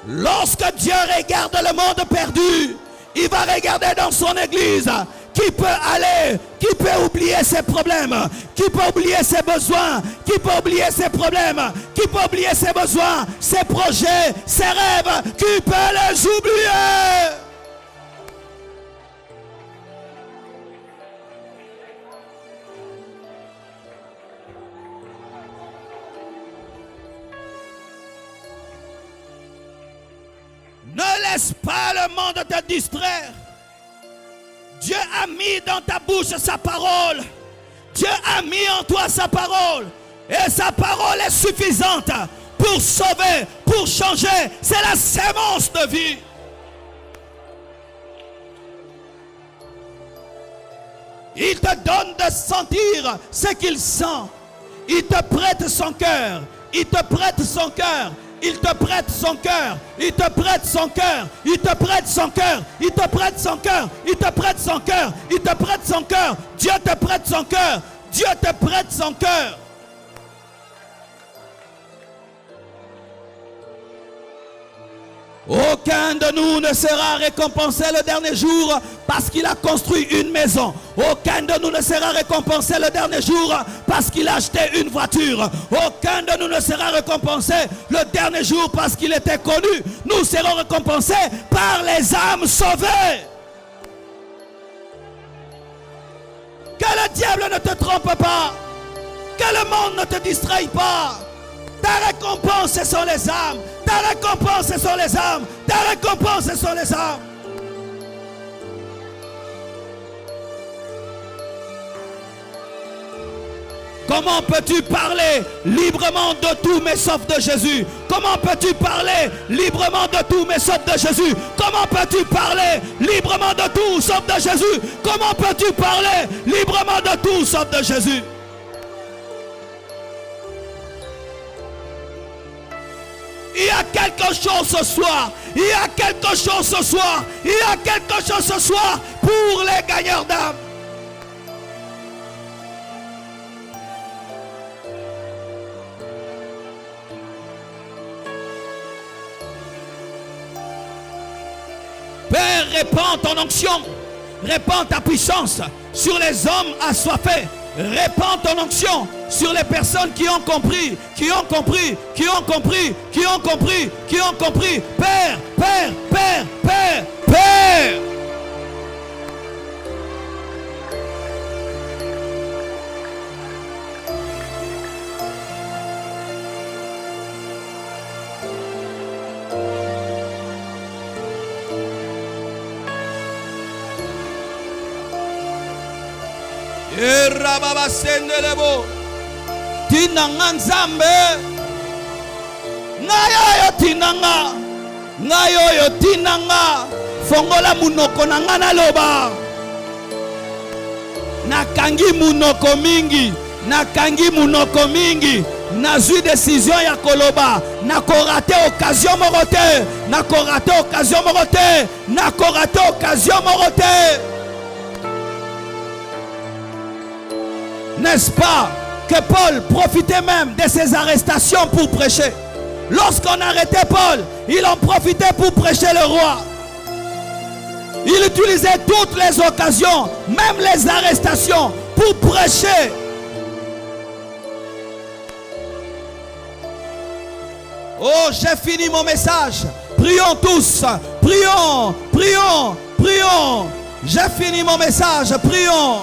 S1: Lorsque Dieu regarde le monde perdu, il va regarder dans son église. Qui peut aller, qui peut oublier ses problèmes, qui peut oublier ses besoins, qui peut oublier ses problèmes, qui peut oublier ses besoins, ses projets, ses rêves, qui peut les oublier. Ne laisse pas le monde te distraire. Dieu a mis dans ta bouche sa parole. Dieu a mis en toi sa parole. Et sa parole est suffisante pour sauver, pour changer. C'est la sémence de vie. Il te donne de sentir ce qu'il sent. Il te prête son cœur. Il te prête son cœur. Il te prête son cœur. Il te prête son cœur. Il te prête son cœur. Il te prête son cœur. Il te prête son cœur. Il te prête son cœur. Dieu te prête son cœur. Dieu te prête son cœur. Aucun de nous ne sera récompensé le dernier jour parce qu'il a construit une maison. Aucun de nous ne sera récompensé le dernier jour parce qu'il a acheté une voiture. Aucun de nous ne sera récompensé le dernier jour parce qu'il était connu. Nous serons récompensés par les âmes sauvées. Que le diable ne te trompe pas. Que le monde ne te distraille pas. Ta récompense, ce sont les âmes. Ta récompense, ce sont les âmes. Ta récompense, ce sont les âmes. Comment peux-tu parler librement de tout mais sauf de Jésus? Comment peux-tu parler librement de tout mais sauf de Jésus? Comment peux-tu parler librement de tout sauf de Jésus? Comment peux-tu parler librement de tout sauf de Jésus? Il y a quelque chose ce soir. Il y a quelque chose ce soir. Il y a quelque chose ce soir pour les gagneurs d'âme. Père, répands ton onction. Répands ta puissance sur les hommes assoiffés. Répands ton onction sur les personnes qui ont compris, qui ont compris, qui ont compris, qui ont compris, qui ont compris. Père, Père, Père, Père, Père. Rababa sendelebo tinanga nzambe ngayo tinanga ngayo tinanga fongola munoko nanga naloba nakangi munoko mingi nazwi décision ya koloba nakorate occasion moko te nakorate occasion moko te nakorate occasion moko te. N'est-ce pas que Paul profitait même de ses arrestations pour prêcher? Lorsqu'on arrêtait Paul, il en profitait pour prêcher le roi. Il utilisait toutes les occasions, même les arrestations, pour prêcher. Oh, j'ai fini mon message. Prions tous. Prions, prions, prions. J'ai fini mon message. Prions.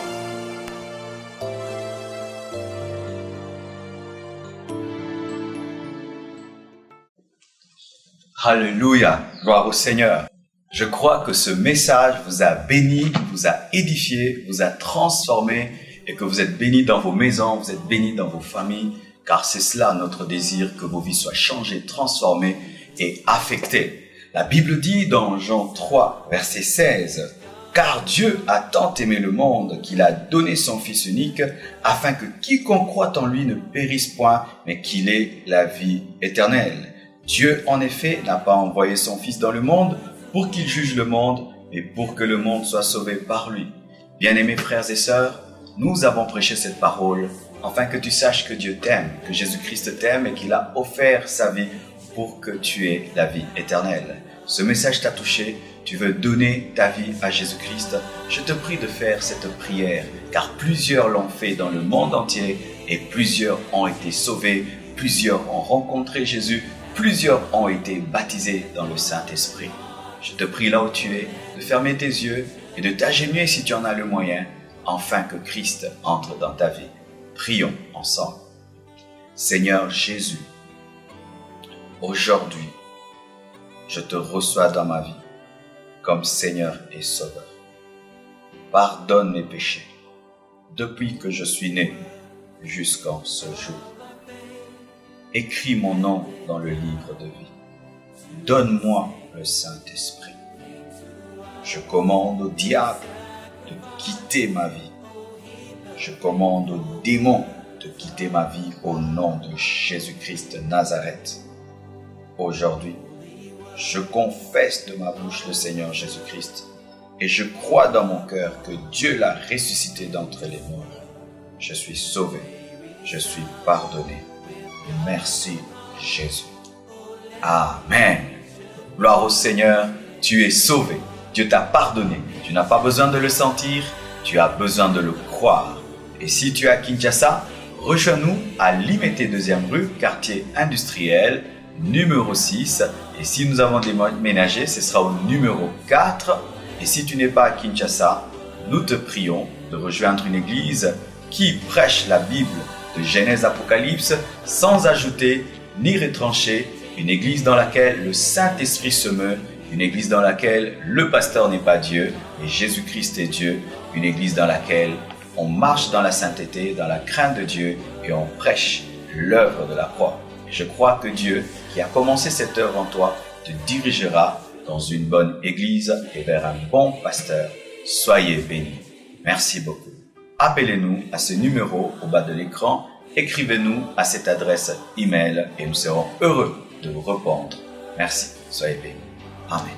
S2: Alléluia, gloire au Seigneur. Je crois que ce message vous a béni, vous a édifié, vous a transformé et que vous êtes bénis dans vos maisons, vous êtes bénis dans vos familles, car c'est cela notre désir, que vos vies soient changées, transformées et affectées. La Bible dit dans Jean 3, verset 16, « Car Dieu a tant aimé le monde qu'il a donné son Fils unique, afin que quiconque croit en lui ne périsse point, mais qu'il ait la vie éternelle. » Dieu, en effet, n'a pas envoyé son Fils dans le monde pour qu'il juge le monde, mais pour que le monde soit sauvé par lui. Bien-aimés frères et sœurs, nous avons prêché cette parole afin que tu saches que Dieu t'aime, que Jésus-Christ t'aime et qu'il a offert sa vie pour que tu aies la vie éternelle. Ce message t'a touché, tu veux donner ta vie à Jésus-Christ. Je te prie de faire cette prière, car plusieurs l'ont fait dans le monde entier et plusieurs ont été sauvés, plusieurs ont rencontré Jésus, plusieurs ont été baptisés dans le Saint-Esprit. Je te prie là où tu es, de fermer tes yeux et de t'agenouiller si tu en as le moyen, afin que Christ entre dans ta vie. Prions ensemble. Seigneur Jésus, aujourd'hui, je te reçois dans ma vie comme Seigneur et Sauveur. Pardonne mes péchés depuis que je suis né jusqu'en ce jour. Écris mon nom dans le livre de vie. Donne-moi le Saint-Esprit. Je commande au diable de quitter ma vie. Je commande aux démons de quitter ma vie au nom de Jésus-Christ de Nazareth. Aujourd'hui, je confesse de ma bouche le Seigneur Jésus-Christ et je crois dans mon cœur que Dieu l'a ressuscité d'entre les morts. Je suis sauvé, je suis pardonné. Merci Jésus. Amen. Gloire au Seigneur, tu es sauvé. Dieu t'a pardonné. Tu n'as pas besoin de le sentir, tu as besoin de le croire. Et si tu es à Kinshasa, rejoins-nous à Limete 2e rue, quartier industriel, numéro 6. Et si nous avons déménagé, ce sera au numéro 4. Et si tu n'es pas à Kinshasa, nous te prions de rejoindre une église qui prêche la Bible de Genèse Apocalypse sans ajouter ni retrancher, une église dans laquelle le Saint-Esprit se meut, une église dans laquelle le pasteur n'est pas Dieu et Jésus-Christ est Dieu, une église dans laquelle on marche dans la sainteté, dans la crainte de Dieu et on prêche l'œuvre de la croix. Je crois que Dieu, qui a commencé cette œuvre en toi, te dirigera dans une bonne église et vers un bon pasteur. Soyez bénis. Merci beaucoup. Appelez-nous à ce numéro au bas de l'écran, écrivez-nous à cette adresse email et nous serons heureux de vous répondre. Merci, soyez bénis. Amen.